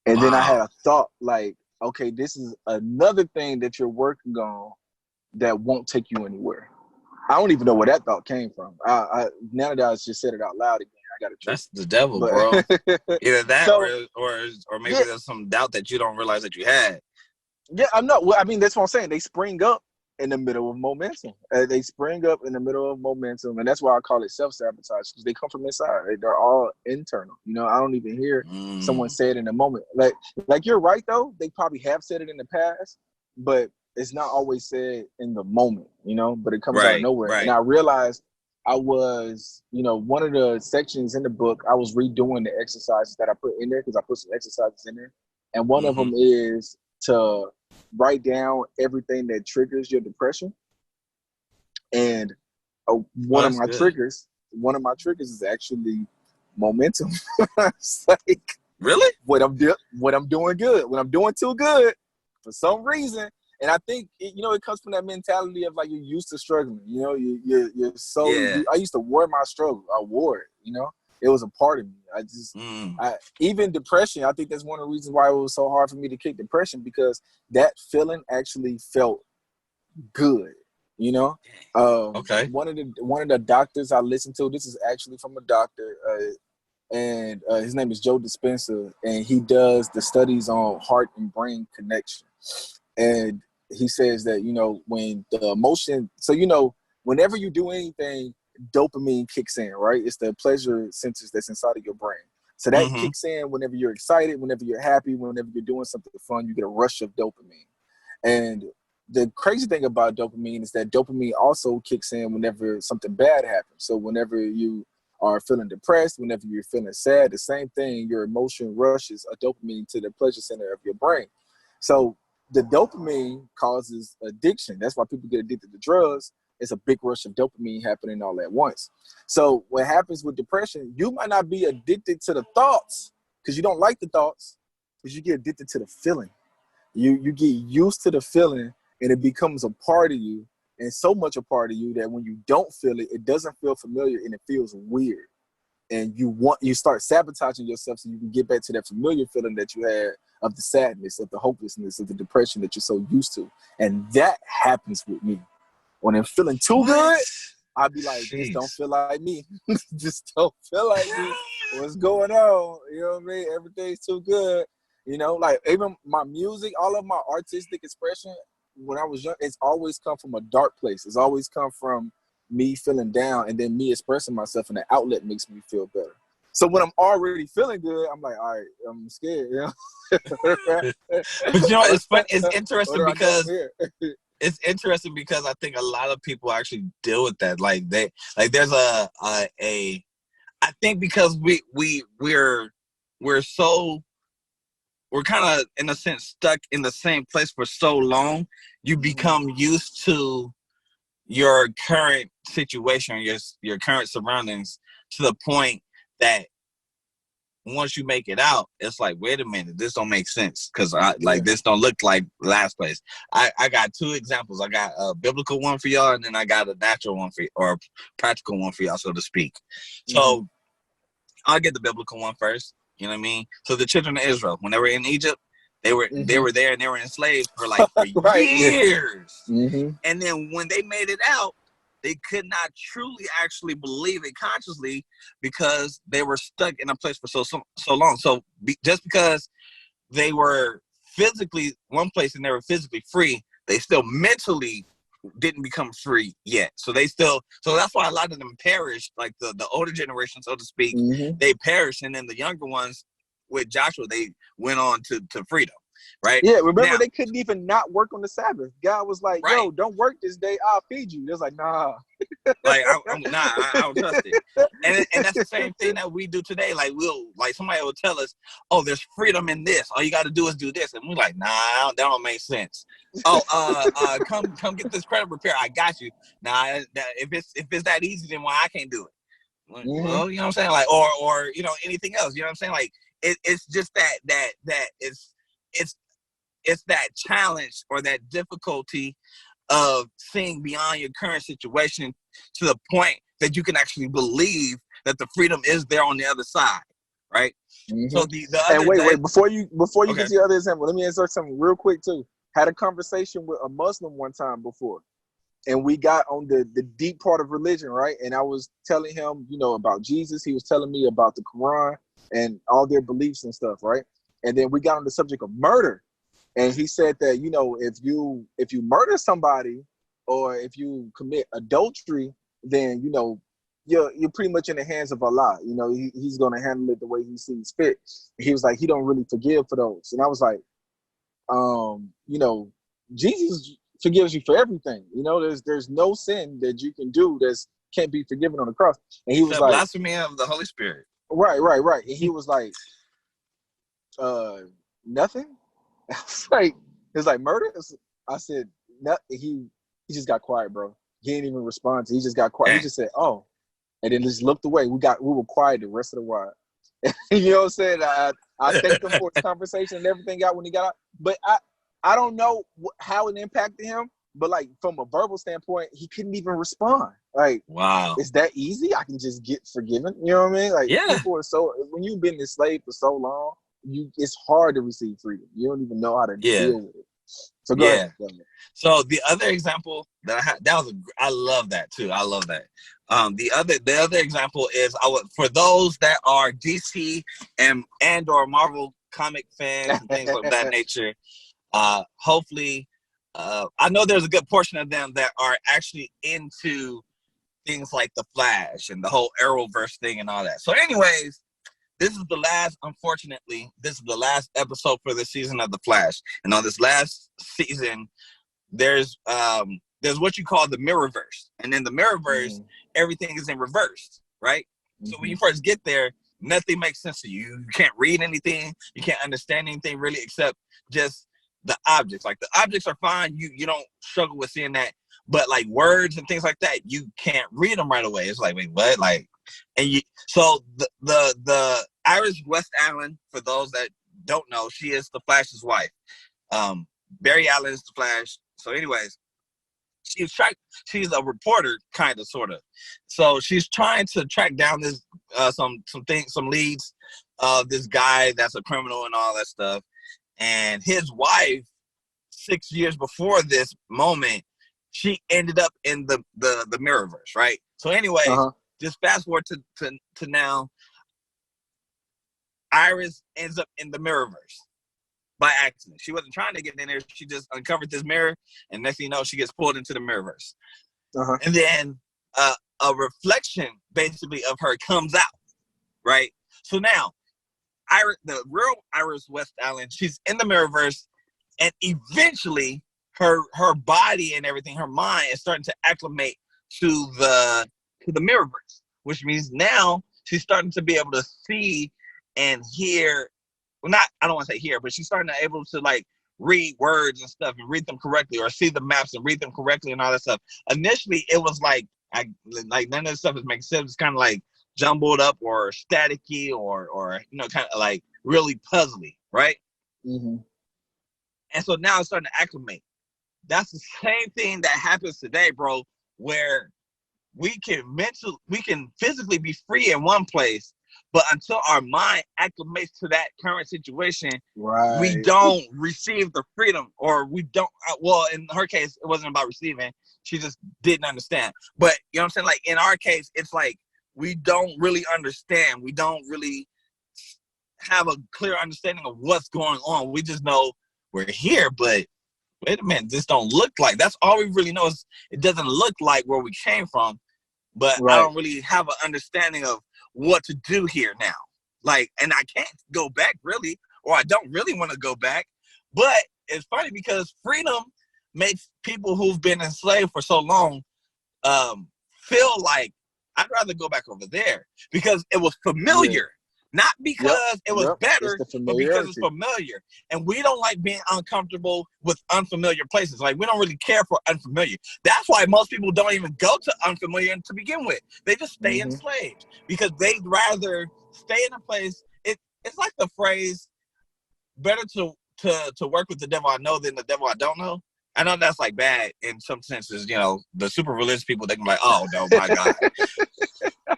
And then I had a thought like, okay, this is another thing that you're working on that won't take you anywhere. I don't even know where that thought came from. Now that I just said it out loud again, I got to. That's the devil, bro. Either that, or maybe there's some doubt that you don't realize that you had. Yeah, I'm not. Well, I mean, that's what I'm saying. They spring up in the middle of momentum. They spring up in the middle of momentum, and that's why I call it self-sabotage, because they come from inside. They're all internal. I don't even hear someone say it in a moment. Like you're right though. They probably have said it in the past, but it's not always said in the moment. But it comes out of nowhere. Right. And I realized I was, one of the sections in the book, I was redoing the exercises that I put in there, because I put some exercises in there, and one of them is to write down everything that triggers your depression. And one of my triggers is actually momentum. It's like, really? What I'm doing good, when I'm doing too good for some reason. And I think it comes from that mentality of like, you're used to struggling. You're so. I used to war my struggle. I wore it. It was a part of me. I just, even depression, I think that's one of the reasons why it was so hard for me to kick depression, because that feeling actually felt good. You know, Okay. one of the doctors I listened to. This is actually from a doctor, and his name is Joe Dispenza, and he does the studies on heart and brain connection. And he says that when the emotion, so whenever you do anything, dopamine kicks in, right? It's the pleasure centers that's inside of your brain. So that kicks in whenever you're excited, whenever you're happy, whenever you're doing something fun, you get a rush of dopamine. And the crazy thing about dopamine is that dopamine also kicks in whenever something bad happens. So whenever you are feeling depressed, whenever you're feeling sad, the same thing, your emotion rushes a dopamine to the pleasure center of your brain. So the dopamine causes addiction. That's why people get addicted to drugs. It's a big rush of dopamine happening all at once. So what happens with depression, you might not be addicted to the thoughts because you don't like the thoughts, because you get addicted to the feeling. You get used to the feeling, and it becomes a part of you, and so much a part of you that when you don't feel it, it doesn't feel familiar and it feels weird. And you start sabotaging yourself so you can get back to that familiar feeling that you had of the sadness, of the hopelessness, of the depression that you're so used to. And that happens with me. When I'm feeling too good, I'll be like, this don't feel like me. Just don't feel like me. What's going on? You know what I mean? Everything's too good. Like even my music, all of my artistic expression when I was young, it's always come from a dark place. It's always come from me feeling down and then me expressing myself, and the outlet makes me feel better. So when I'm already feeling good, I'm like, all right, I'm scared. But it's fun. It's interesting because it's interesting because I think a lot of people actually deal with that. There's I think because we're kind of in a sense stuck in the same place for so long, you become used to your current situation, your current surroundings, to the point that once you make it out, it's like, wait a minute, this don't make sense because this don't look like last place. I got two examples. I got a biblical one for y'all, and then I got a natural one for or a practical one for y'all, so to speak. So I'll get the biblical one first. You know what I mean? So the children of Israel, when they were in Egypt, they were there and they were enslaved for years. And then when they made it out, they could not truly actually believe it consciously because they were stuck in a place for so long. So just because they were physically one place and they were physically free, they still mentally didn't become free yet. So that's why a lot of them perished, like the older generation, so to speak, they perished. And then the younger ones with Joshua, they went on to freedom. Right? Yeah, remember they couldn't even not work on the Sabbath. God was like, yo, don't work this day, I'll feed you. It was like, nah. I don't trust it. And that's the same thing that we do today. Like somebody will tell us, oh, there's freedom in this. All you got to do is do this. And we're like, nah, that don't make sense. Oh, come get this credit repair. I got you. Nah, if it's that easy, then why I can't do it? Well, you know what I'm saying? Like, or anything else. You know what I'm saying? Like, it's just that it's that challenge or that difficulty of seeing beyond your current situation to the point that you can actually believe that the freedom is there on the other side, right? So the other wait, before you get to the other example, let me insert something real quick too. Had a conversation with a Muslim one time before, and we got on the deep part of religion, right? And I was telling him, about Jesus. He was telling me about the Quran and all their beliefs and stuff, right? And then we got on the subject of murder. And he said that, if you murder somebody or if you commit adultery, then, you're pretty much in the hands of Allah. He's going to handle it the way he sees fit. He was like, he don't really forgive for those. And I was like, Jesus forgives you for everything. There's no sin that you can do that can't be forgiven on the cross. And he was like, blasphemy of the Holy Spirit. Right. And he was like, nothing. I was like, it's like murder. I said, no. He just got quiet, bro. He didn't even respond. He just got quiet. He just said, oh, and then just looked away. We were quiet the rest of the while. You know what I'm saying? I thanked him for his conversation and everything out when he got out. But I don't know how it impacted him. But like from a verbal standpoint, he couldn't even respond. Like, wow, it's that easy? I can just get forgiven. You know what I mean? Like, people are when you've been enslaved for so long, it's hard to receive freedom. You don't even know how to deal with it. So go ahead. So the other example that I had, I love that too. I love that. The other example is for those that are DC and or Marvel comic fans and things of that nature. Hopefully, I know there's a good portion of them that are actually into things like the Flash and the whole Arrowverse thing and all that. So, anyways, unfortunately, this is the last episode for the season of the Flash. And on this last season, there's what you call the Mirrorverse, and in the Mirrorverse, everything is in reverse, right? So when you first get there, nothing makes sense to you. You can't read anything, you can't understand anything really, except just the objects. Like the objects are fine, you don't struggle with seeing that, but like words and things like that, you can't read them right away. It's like, wait, what? Like, so the Iris West Allen, for those that don't know, she is the Flash's wife. Barry Allen is the Flash. So anyways, she's a reporter, kind of, sort of. So she's trying to track down this some leads of this guy that's a criminal and all that stuff. And his wife, 6 years before this moment, she ended up in the Mirrorverse, right? So anyways, just fast forward to now, Iris ends up in the Mirrorverse by accident. She wasn't trying to get in there. She just uncovered this mirror, and next thing you know, she gets pulled into the Mirrorverse. And then a reflection, basically, of her comes out, right? So now, the real Iris West Allen, she's in the Mirrorverse, and eventually, her body and everything, her mind is starting to acclimate to the Mirrorverse, which means now she's starting to be able to see and hear. Well, I don't want to say hear, but she's starting to able to like read words and stuff and read them correctly, or see the maps and read them correctly and all that stuff. Initially, it was like none of this stuff is making sense. It's kind of like jumbled up or staticky or kind of like really puzzly, right? And so now it's starting to acclimate. That's the same thing that happens today, bro, where we can physically be free in one place, but until our mind acclimates to that current situation, we don't receive the freedom, or we don't. Well, in her case, it wasn't about receiving. She just didn't understand. But you know what I'm saying? Like in our case, it's like we don't really understand. We don't really have a clear understanding of what's going on. We just know we're here, but wait a minute, this don't look like. That's all we really know is it doesn't look like where we came from. But I don't really have an understanding of what to do here now. Like, and I can't go back really, or I don't really want to go back. But it's funny because freedom makes people who've been enslaved for so long feel like I'd rather go back over there because it was familiar. Not because it was better, but because it's familiar. And we don't like being uncomfortable with unfamiliar places. Like, we don't really care for unfamiliar. That's why most people don't even go to unfamiliar to begin with. They just stay enslaved because they'd rather stay in a place. It's like the phrase, better to work with the devil I know than the devil I don't know. I know that's like bad in some senses. You know, the super religious people, they can be like, oh, no, my God.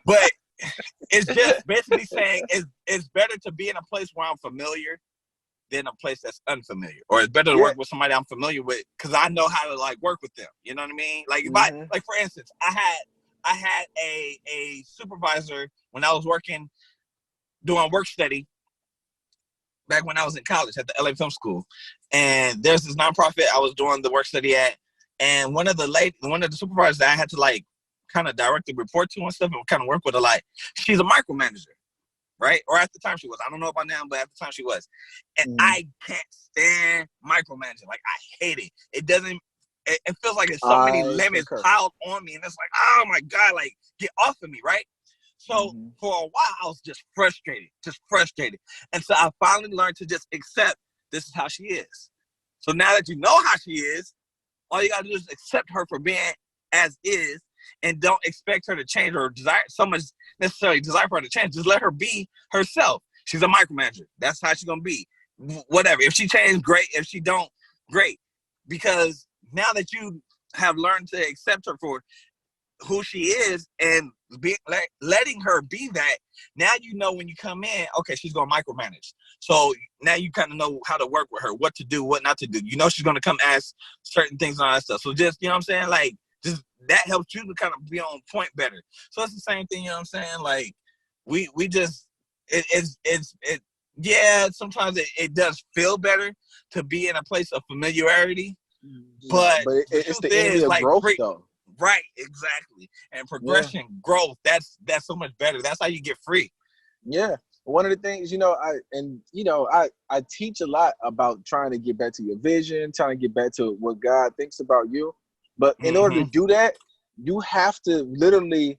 But it's just basically saying it's better to be in a place where I'm familiar than a place that's unfamiliar, or it's better to work with somebody I'm familiar with because I know how to like work with them. You know what I mean? Like, if like for instance, I had a supervisor when I was doing work study back when I was in college at the LA Film School, and there's this nonprofit I was doing the work study at, and one of the supervisors that I had to like kind of directly report to and stuff and kind of work with a lot. She's a micromanager, right? Or at the time she was. I don't know about now, but at the time she was. And I can't stand micromanaging. Like, I hate it. It feels like there's so many limits piled on me, and it's like, oh my God, like, get off of me, right? So for a while, I was just frustrated. And so I finally learned to just accept this is how she is. So now that you know how she is, all you gotta do is accept her for being as is, and don't expect her to change or necessarily desire for her to change. Just let her be herself. She's a micromanager. That's how she's gonna be. Whatever. If she changes, great. If she don't, great. Because now that you have learned to accept her for who she is and letting her be that. Now you know when you come in, okay, she's gonna micromanage. So now you kind of know how to work with her, what to do, what not to do. You know she's gonna come ask certain things and all that stuff. So just, you know what I'm saying, like, just that helps you to kind of be on point better. So it's the same thing, you know what I'm saying? Like we just yeah, sometimes it does feel better to be in a place of familiarity, but it's the enemy of like, growth, though. Right, exactly. And progression, growth, that's so much better. That's how you get free. Yeah. One of the things, I teach a lot about trying to get back to your vision, trying to get back to what God thinks about you. But in order to do that, you have to literally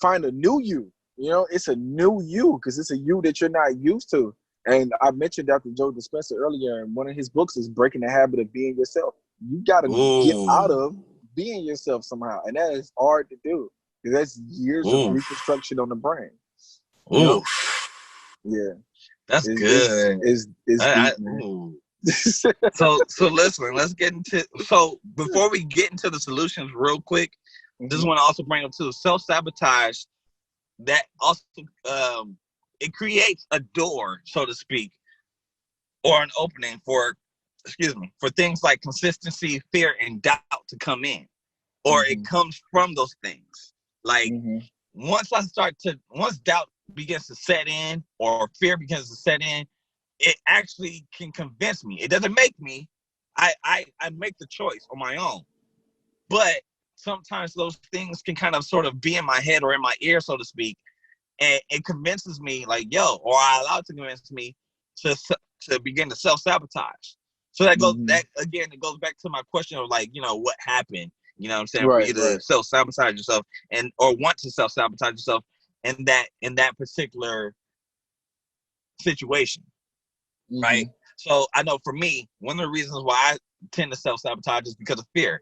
find a new you. You know, it's a new you because it's a you that you're not used to. And I mentioned Dr. Joe Dispenza earlier, and one of his books is Breaking the Habit of Being Yourself. You got to get out of being yourself somehow. And that is hard to do because that's years of reconstruction on the brain. You know? Yeah. That's good. It's deep, man. So listen, let's get into, so before we get into the solutions real quick, just want to also bring up to self-sabotage. That also it creates a door, so to speak, or an opening for things like consistency, fear, and doubt to come in, or it comes from those things. Like once doubt begins to set in, or fear begins to set in, it actually can convince me. It doesn't make me. I make the choice on my own, but sometimes those things can kind of sort of be in my head or in my ear, so to speak, and it convinces me, like, or I allow it to convince me to begin to self-sabotage. So that goes it goes back to my question of, like, what happened, you know what I'm saying, for you to self-sabotage yourself or want to self-sabotage yourself in that particular situation. Right? So I know for me, one of the reasons why I tend to self-sabotage is because of fear.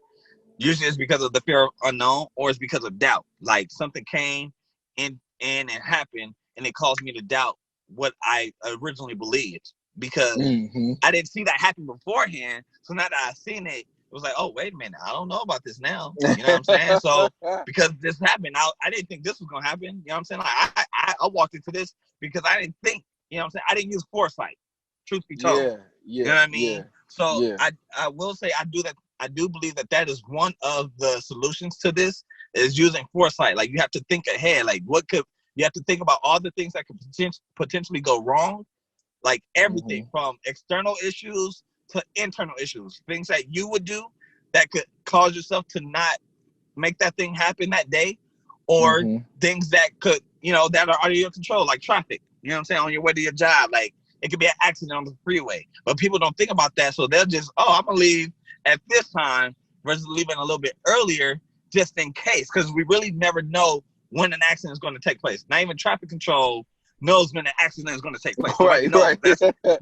Usually it's because of the fear of unknown, or it's because of doubt. Like something came in and it happened, and it caused me to doubt what I originally believed, because I didn't see that happen beforehand. So now that I've seen it, it was like, oh, wait a minute, I don't know about this now. You know what I'm saying? So because this happened, I didn't think this was gonna happen. You know what I'm saying? Like I walked into this because I didn't think. You know what I'm saying? I didn't use foresight. Truth be told. You know what I mean? So I will say I do believe that is one of the solutions to this, is using foresight. Like, you have to think ahead. Like, you have to think about all the things that could potentially go wrong. Like everything from external issues to internal issues, things that you would do that could cause yourself to not make that thing happen that day, or things that could, that are out of your control, like traffic, you know what I'm saying, on your way to your job. Like, it could be an accident on the freeway, but people don't think about that. So they'll just, I'm going to leave at this time versus leaving a little bit earlier just in case, because we really never know when an accident is going to take place. Not even traffic control knows when an accident is going to take place.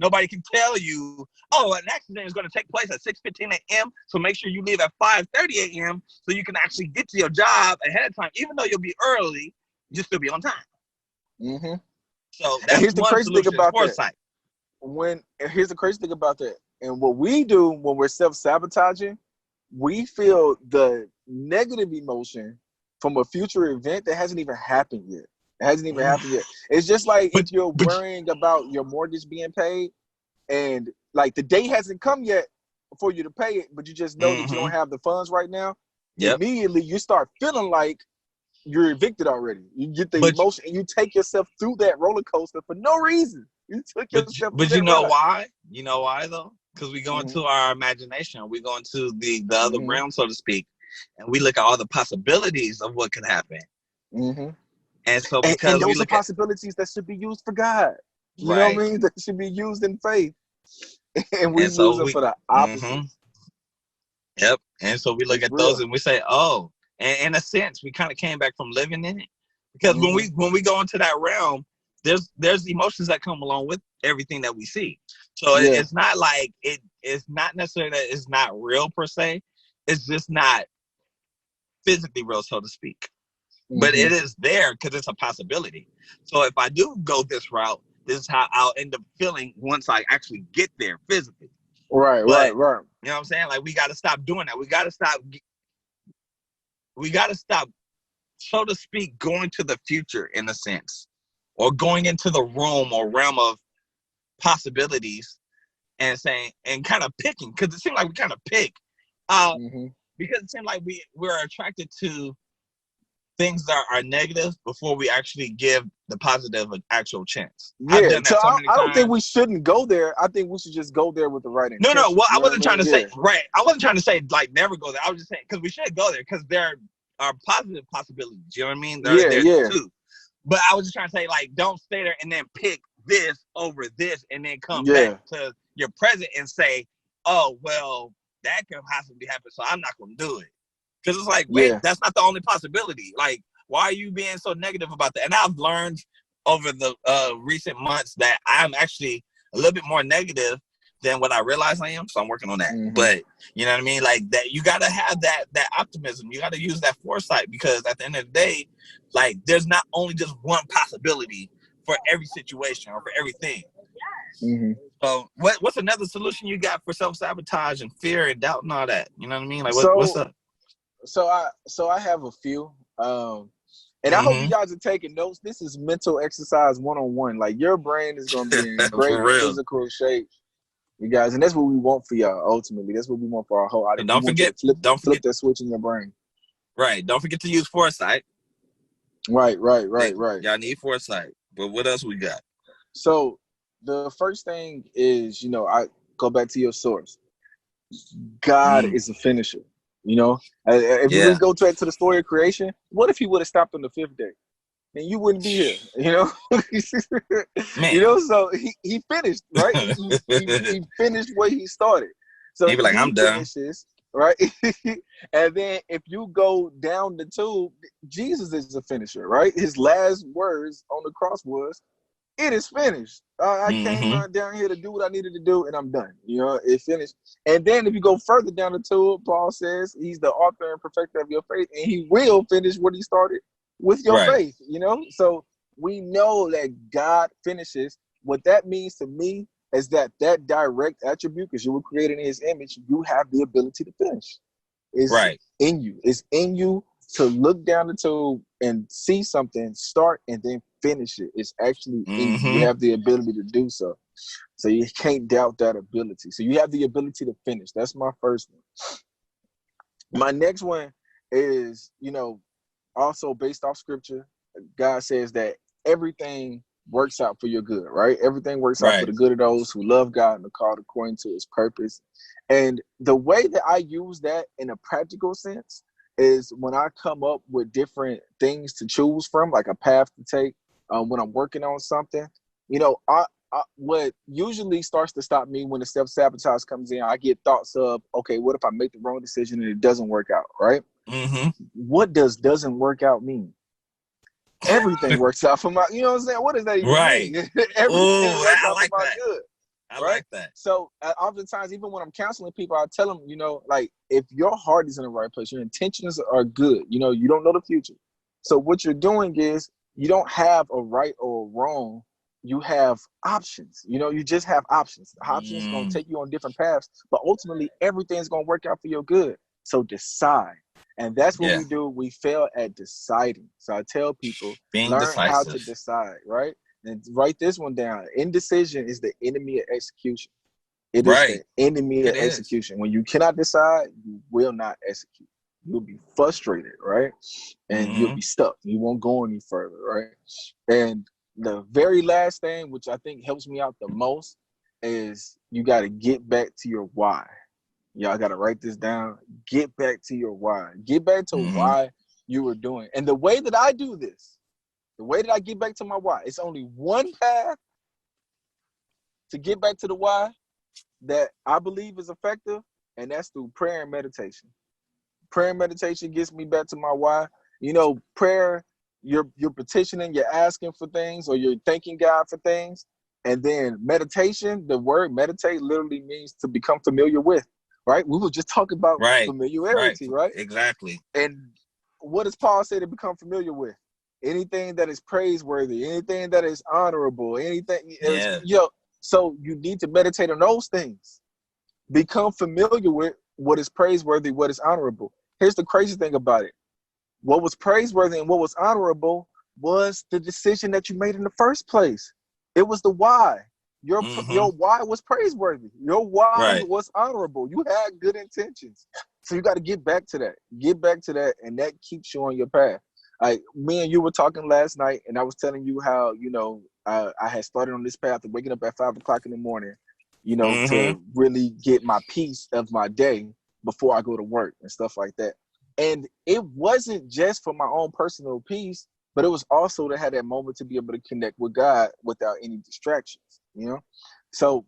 Nobody can tell you, an accident is going to take place at 6:15 a.m. So make sure you leave at 5:30 a.m. so you can actually get to your job ahead of time. Even though you'll be early, you'll still be on time. So that's here's the crazy thing about foresight. Here's the crazy thing about that. And what we do when we're self-sabotaging, we feel the negative emotion from a future event that hasn't even happened yet. It hasn't even happened yet. It's just like if you're worrying about your mortgage being paid, and like the day hasn't come yet for you to pay it, but you just know that you don't have the funds right now. Immediately you start feeling like you're evicted already. You get the emotion, and you take yourself through that roller coaster for no reason. You took yourself. But you know why? You know why though? Because we go into our imagination. We go into the other realm, so to speak, and we look at all the possibilities of what could happen. And so because those are possibilities that should be used for God. You know what I mean? That should be used in faith. And we use them for the opposite. Yep. And so we look at those and we say, and in a sense, we kind of came back from living in it. Because when we go into that realm, there's emotions that come along with everything that we see. So it's not like it's not necessarily that it's not real per se. It's just not physically real, so to speak. But it is there because it's a possibility. So if I do go this route, this is how I'll end up feeling once I actually get there physically. Right. You know what I'm saying? Like, we got to stop doing that. We got to stop so to speak, going to the future in a sense, or going into the room or realm of possibilities and saying, and kind of picking, because it seemed like we kind of pick, because it seemed like we're attracted to things that are negative before we actually give the positive an actual chance. Yeah, I've done that so many I don't times. think we shouldn't go there. I think we should just go there with the right intention. No. Well, I wasn't trying to say, Yeah. right. I wasn't trying to say, like, never go there. I was just saying, because we should go there, because there are positive possibilities. You know what I mean? There too. But I was just trying to say, like, don't stay there and then pick this over this and then come back to your present and say, oh, well, that can possibly happen, so I'm not going to do it. Because it's like, wait, that's not the only possibility. Like, why are you being so negative about that? And I've learned over the recent months that I'm actually a little bit more negative than what I realize I am. So I'm working on that. But you know what I mean? Like that, you got to have that optimism. You got to use that foresight, because at the end of the day, like there's not only just one possibility for every situation or for everything. So what's another solution you got for self-sabotage and fear and doubt and all that? You know what I mean? Like what's up? So I have a few. And I hope you guys are taking notes. This is mental exercise 101. Like your brain is gonna be in great physical shape, you guys, and that's what we want for y'all. Ultimately, that's what we want for our whole audience. Don't forget, flip that switch in your brain. Right. Don't forget to use foresight. Right. Y'all need foresight. But what else we got? So the first thing is, I go back to your source. God is a finisher. If we go back to the story of creation, what if he would have stopped on the 5th day? Then you wouldn't be here, So he finished, right? He finished what he started. So he'd be like, I'm done. Right? And then if you go down the tube, Jesus is a finisher, right? His last words on the cross was, it is finished. I came down here to do what I needed to do, and I'm done. It finished. And then if you go further down the tube, Paul says he's the author and perfecter of your faith, and he will finish what he started with your faith. So we know that God finishes. What that means to me is that direct attribute, because you were created in his image, you have the ability to finish. It's in you. It's in you to look down the tube and see something, start, and then finish it. It's actually in you. You have the ability to do so. So you can't doubt that ability. So you have the ability to finish. That's my first one. My next one is, also based off scripture. God says that everything works out for your good, right? Everything works out for the good of those who love God and are called according to his purpose. And the way that I use that in a practical sense is when I come up with different things to choose from, like a path to take, when I'm working on something, what usually starts to stop me when the self-sabotage comes in, I get thoughts of, okay, what if I make the wrong decision and it doesn't work out, right? What doesn't work out mean? Everything works out for my, what I'm saying? What does that even mean? Everything works out for my good. I like that. So oftentimes, even when I'm counseling people, I tell them, like if your heart is in the right place, your intentions are good. You don't know the future. So what you're doing is you don't have a right or a wrong. You have options. You just have options. Options are going to take you on different paths, but ultimately everything's going to work out for your good. So decide. And that's what we do. We fail at deciding. So I tell people, learn how to decide, right? And write this one down. Indecision is the enemy of execution. It is the enemy of execution. When you cannot decide, you will not execute. You'll be frustrated, right? And you'll be stuck. You won't go any further, right? And the very last thing, which I think helps me out the most, is you got to get back to your why. Y'all got to write this down. Get back to your why. Get back to why you were doing. And the way that I do this, the way that I get back to my why, it's only one path to get back to the why that I believe is effective, and that's through prayer and meditation. Prayer and meditation gets me back to my why. Prayer, you're petitioning, you're asking for things, or you're thanking God for things. And then meditation, the word meditate literally means to become familiar with, right? We were just talking about familiarity, right? Exactly. And what does Paul say to become familiar with? Anything that is praiseworthy, anything that is honorable, anything. So you need to meditate on those things. Become familiar with what is praiseworthy, what is honorable. Here's the crazy thing about it. what was praiseworthy and what was honorable was the decision that you made in the first place. It was the why. Your why was praiseworthy. Your why Right. was honorable. You had good intentions. So you got to get back to that. Get back to that, and that keeps you on your path. Like me and you were talking last night, and I was telling you how, you know, I had started on this path of waking up at 5 o'clock in the morning, you know, to really get my peace of my day before I go to work and stuff like that. And it wasn't just for my own personal peace, but it was also to have that moment to be able to connect with God without any distractions, you know? So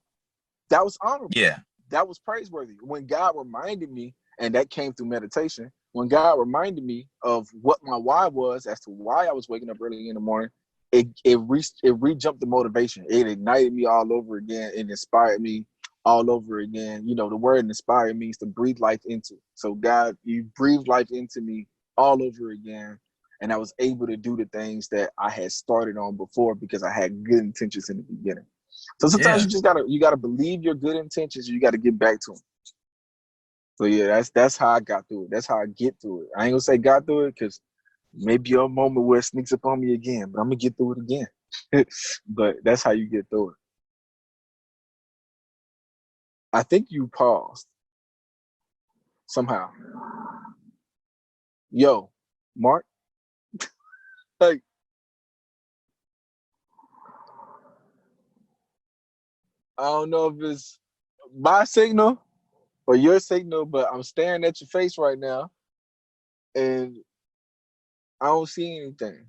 that was honorable. Yeah. That was praiseworthy. When God reminded me, and that came through meditation, when God reminded me of what my why was as to why I was waking up early in the morning, it re-jumped the motivation. It ignited me all over again. It inspired me all over again. You know, the word inspire means to breathe life into. So God, you breathed life into me all over again. And I was able to do the things that I had started on before because I had good intentions in the beginning. So sometimes you just gotta believe your good intentions. You gotta get back to them. So yeah, that's how I got through it. That's how I get through it. I ain't gonna say got through it because maybe a moment where it sneaks up on me again, but I'm gonna get through it again. But that's how you get through it. I think you paused somehow. Yo, Mark, like, I don't know if it's my signal or your signal, but I'm staring at your face right now and I don't see anything.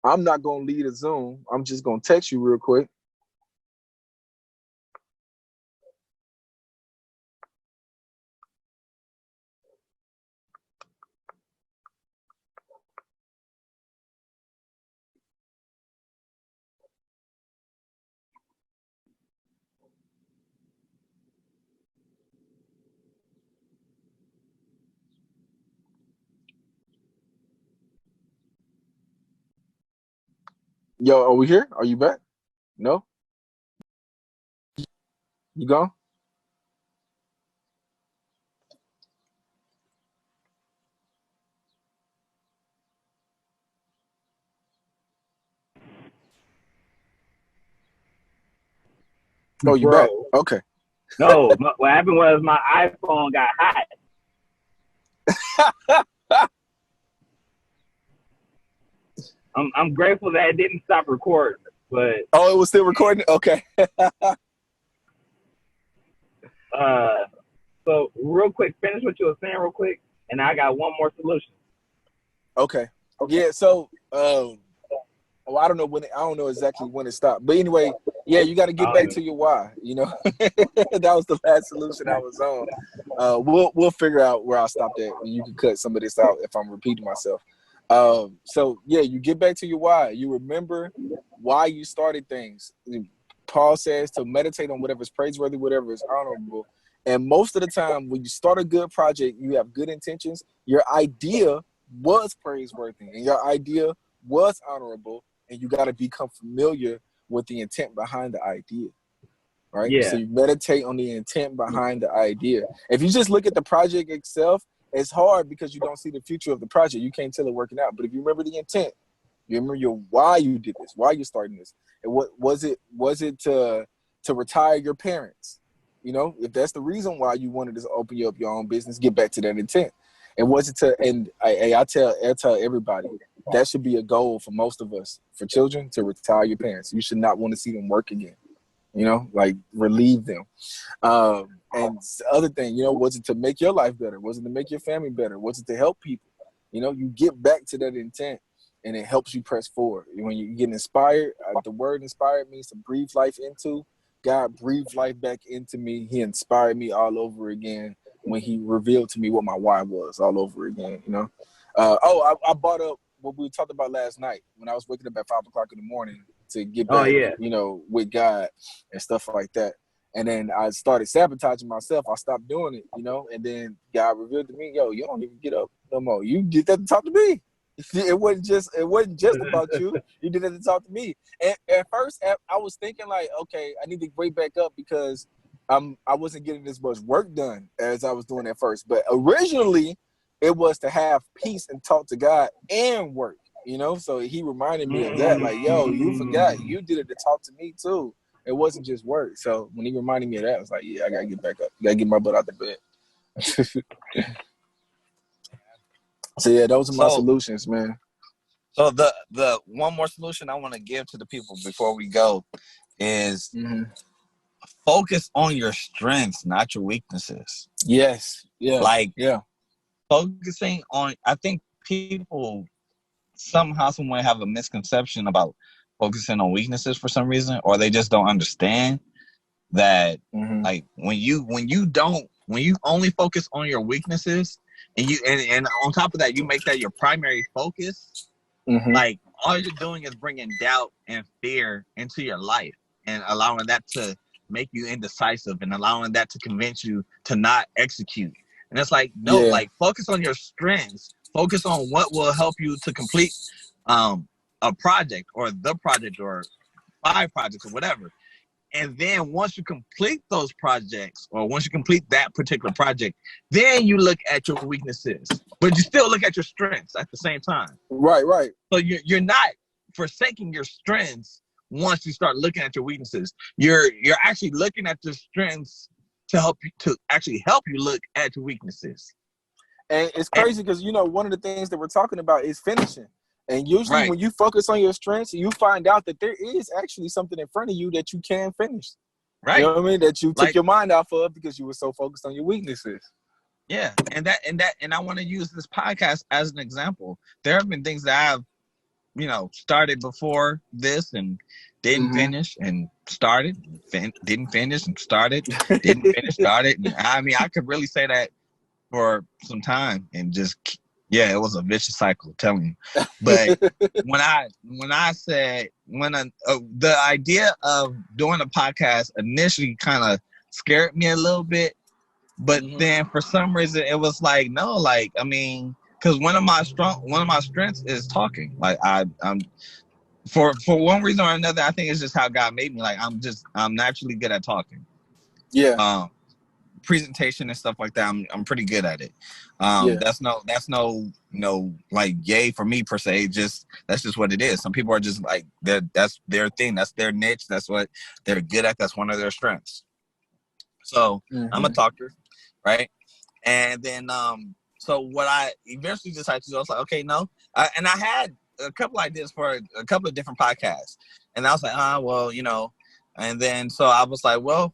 I'm not gonna lead a Zoom. I'm just gonna text you real quick. Yo, are we here? Are you back? No? You gone? Oh, you back? Bro, Okay. no. What happened was my iPhone got hot. I'm grateful that it didn't stop recording, but Oh, it was still recording? Okay. so real quick, finish what you were saying real quick, and I got one more solution. Okay. Yeah, so well, I don't know exactly when it stopped. But anyway, yeah, you gotta get back to your why, you know. That was the last solution I was on. We'll figure out where I stopped at. You can cut some of this out if I'm repeating myself. So yeah, you get back to your why. You remember why you started things. Paul says to meditate on whatever is praiseworthy, whatever is honorable. And most of the time, when you start a good project, you have good intentions. Your idea was praiseworthy, and your idea was honorable, and you got to become familiar with the intent behind the idea. Right? Yeah. So you meditate on the intent behind the idea. If you just look at the project itself, it's hard because you don't see the future of the project. You can't tell it working out. But if you remember the intent, you remember your why you did this, why you're starting this, and what was it? Was it to retire your parents? You know, if that's the reason why you wanted to open up your own business, get back to that intent. And was it to? And I tell everybody that should be a goal for most of us, for children, to retire your parents. You should not want to see them work again. You know, like relieve them. And the other thing, you know, was it to make your life better? Was it to make your family better? Was it to help people? You know, you get back to that intent and it helps you press forward. When you get inspired, the word inspired means to breathe life into. God breathed life back into me. He inspired me all over again when he revealed to me what my why was all over again, you know. I brought up what we talked about last night when I was waking up at 5 o'clock in the morning to get back, you know, with God and stuff like that. And then I started sabotaging myself. I stopped doing it, you know, and then God revealed to me, yo, you don't even get up no more. You did that to talk to me. It wasn't just about you. You did that to talk to me. And at first I was thinking like, okay, I need to wake back up because I wasn't getting as much work done as I was doing at first. But originally it was to have peace and talk to God and work. You know, so he reminded me of that. Like, yo, you forgot you did it to talk to me too. It wasn't just work. So when he reminded me of that, I was like, yeah, I gotta get back up. Gotta get my butt out the bed. So yeah, those are my solutions, man. So the one more solution I want to give to the people before we go is focus on your strengths, not your weaknesses. Yes. Yeah. Like, yeah. Focusing on, I think people somehow, some way have a misconception about focusing on weaknesses for some reason, or they just don't understand that like when you only focus on your weaknesses and you and on top of that you make that your primary focus, like all you're doing is bringing doubt and fear into your life and allowing that to make you indecisive and allowing that to convince you to not execute. And it's like, no, like focus on your strengths, focus on what will help you to complete a project or the project or 5 projects or whatever. And then once you complete those projects or once you complete that particular project, then you look at your weaknesses, but you still look at your strengths at the same time. Right. So you're not forsaking your strengths once you start looking at your weaknesses. You're actually looking at your strengths to help you look at your weaknesses. And it's crazy because, you know, one of the things that we're talking about is finishing. And usually when you focus on your strengths, you find out that there is actually something in front of you that you can finish. Right. You know what I mean? That you took your mind off of because you were so focused on your weaknesses. Yeah. And I want to use this podcast as an example. There have been things that I've, started before this and didn't finish and started, didn't finish and started, didn't finish, started. And I mean, I could really say that for some time and just, it was a vicious cycle, telling you. But the idea of doing a podcast initially kind of scared me a little bit, but then for some reason it was like, no, like, I mean, because one of my strengths is talking. Like I'm for one reason or another, I think it's just how God made me. Like I'm naturally good at talking. Yeah. Presentation and stuff like that, I'm pretty good at it. That's no like yay for me per se. That's just what it is. Some people are just like that's their thing, that's their niche, that's what they're good at, that's one of their strengths. So I'm a talker, right? And then so what I eventually decided to do, I was like, okay, no. And I had a couple ideas for a couple of different podcasts, and I was like, well, and then so I was like, well,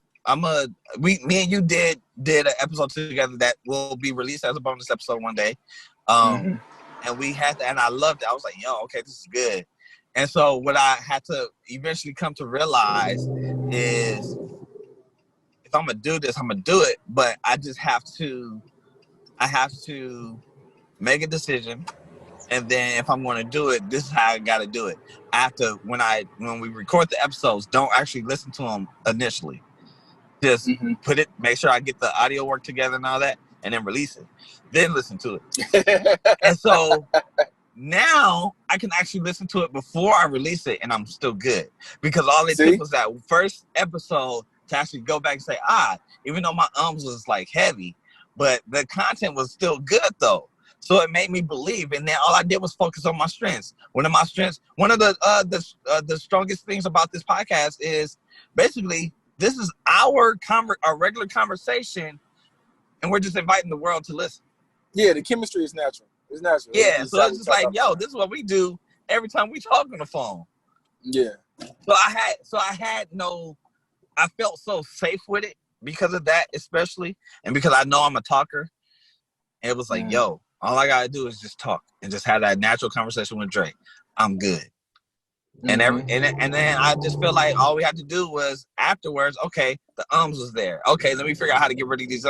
me and you did an episode together that will be released as a bonus episode one day. And we had to, and I loved it. I was like, yo, okay, this is good. And so what I had to eventually come to realize is if I'm going to do this, I'm going to do it. But I have to make a decision. And then if I'm going to do it, this is how I got to do it. I have to, when we record the episodes, don't actually listen to them initially. Just make sure I get the audio work together and all that, and then release it. Then listen to it. And so now I can actually listen to it before I release it, and I'm still good. Because all it took was that first episode to actually go back and say, even though my was like heavy, but the content was still good though. So it made me believe, and then all I did was focus on my strengths. One of the strongest things about this podcast is basically this is our regular conversation, and we're just inviting the world to listen. Yeah, the chemistry is natural. It's natural. Yeah, so it's just like, yo, this is what we do every time we talk on the phone. Yeah. I felt so safe with it because of that, especially, and because I know I'm a talker. And it was like, yo, all I gotta do is just talk and just have that natural conversation with Drake. I'm good. And then I just feel like all we had to do was afterwards, okay, the was there. Okay, let me figure out how to get rid of these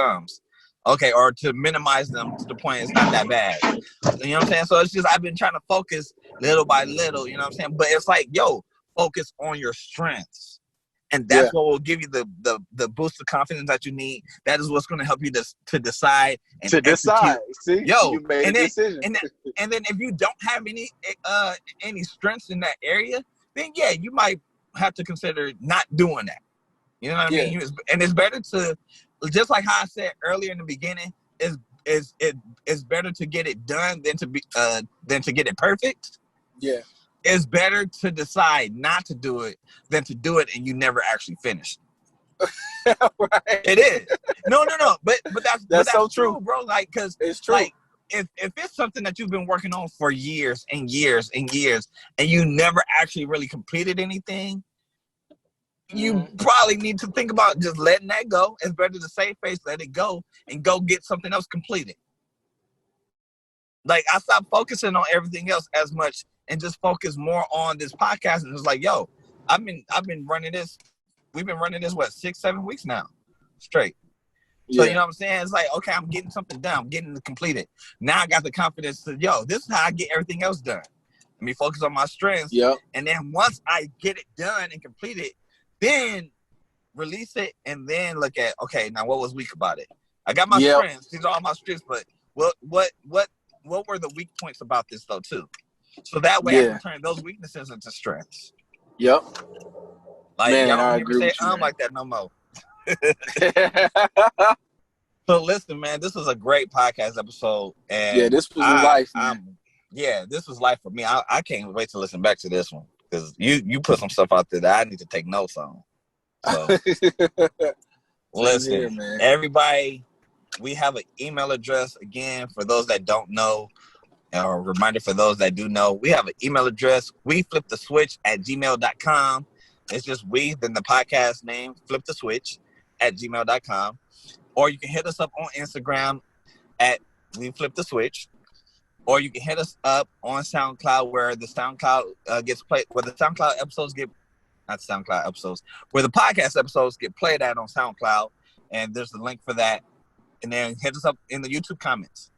Okay, or to minimize them to the point it's not that bad. You know what I'm saying? So it's just I've been trying to focus little by little, you know what I'm saying? But it's like, yo, focus on your strengths. And that's what will give you the boost of confidence that you need. That is what's going to help you to decide and to decide. See, yo, you made a decision. And then if you don't have any strengths in that area, then you might have to consider not doing that. You know what I mean? And it's better to, just like how I said earlier in the beginning, it's better to get it done than to get it perfect. Yeah. It's better to decide not to do it than to do it and you never actually finish. Right. It is. No. But that's so true, bro. Like, cause it's true. Like, if it's something that you've been working on for years and years and years, and you never actually really completed anything, you probably need to think about just letting that go. It's better to save face, let it go, and go get something else completed. Like, I stopped focusing on everything else as much and just focus more on this podcast. And it's like, yo, I've been running this. We've been running this, what, 6-7 weeks now, straight. So, you know what I'm saying? It's like, okay, I'm getting something done. I'm getting it completed. Now I got the confidence to, yo, this is how I get everything else done. Let me focus on my strengths. Yep. And then once I get it done and complete it, then release it and then look at, okay, now what was weak about it? I got my strengths. These are all my strengths, but what were the weak points about this, though, too? So that way I can turn those weaknesses into strengths. Yep. Like, man, y'all don't I hear agree me say with you, like that no more. So listen, man, this was a great podcast episode. And this was life, man. This was life for me. I can't wait to listen back to this one because you put some stuff out there that I need to take notes on. So listen, man. Everybody, we have an email address again for those that don't know. A reminder for those that do know, we have an email address, wefliptheswitch@gmail.com. It's just then the podcast name, fliptheswitch@gmail.com. Or you can hit us up on Instagram at wefliptheswitch. Or you can hit us up on SoundCloud where the SoundCloud gets played, where the SoundCloud episodes get, not SoundCloud episodes, where the podcast episodes get played at on SoundCloud. And there's a link for that. And then hit us up in the YouTube comments.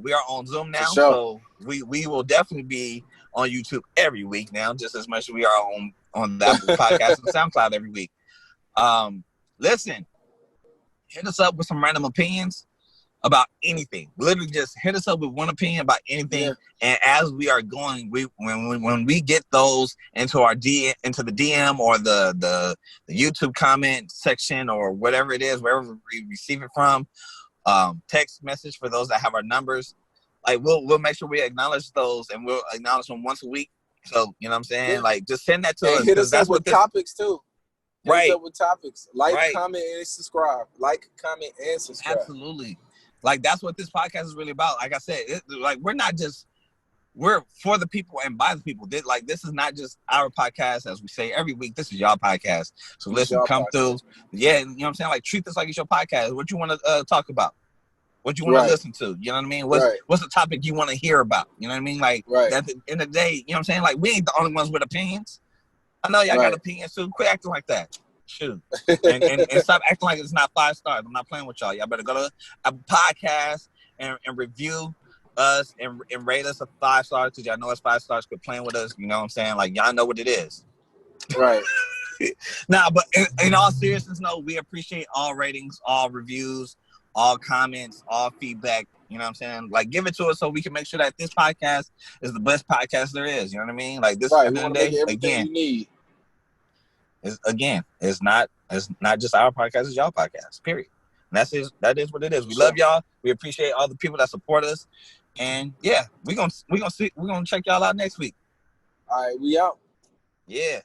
We are on Zoom now, so we will definitely be on YouTube every week now, just as much as we are on the Apple Podcast and SoundCloud every week. Listen, hit us up with some random opinions about anything. Literally, just hit us up with one opinion about anything. Yeah. And as we are going, when we get those into the DM or the YouTube comment section or whatever it is, wherever we receive it from. Text message for those that have our numbers. Like we'll make sure we acknowledge those and we'll acknowledge them once a week. So you know what I'm saying? Yeah. Like just send that to us. Hit us up with topics too. Hit us up with topics. Like, comment, and subscribe. Like, comment, and subscribe. Absolutely. Like that's what this podcast is really about. Like I said, we're for the people and by the people. This is not just our podcast, as we say every week. This is y'all podcast. So listen, come through. Yeah, you know what I'm saying? Like treat this like it's your podcast. What you want to talk about? What you want to listen to? You know what I mean? What's the topic you want to hear about? You know what I mean? Like at the end of the day, you know what I'm saying? Like we ain't the only ones with opinions. I know y'all got opinions too. Quit acting like that. Shoot. and stop acting like it's not 5 stars. I'm not playing with y'all. Y'all better go to a podcast and review us and rate us a 5 stars because y'all know it's 5 stars. Quit playing with us. You know what I'm saying? Like y'all know what it is. Right. Nah, but in all seriousness, no, we appreciate all ratings, all reviews, all comments, all feedback. You know what I'm saying? Like give it to us so we can make sure that this podcast is the best podcast there is. You know what I mean? Like this at the end of the day, again, you need. It's not just our podcast, it's y'all podcast, period. And that is what it is. We love y'all. We appreciate all the people that support us. And yeah, we're gonna check y'all out next week. All right, we out. Yeah.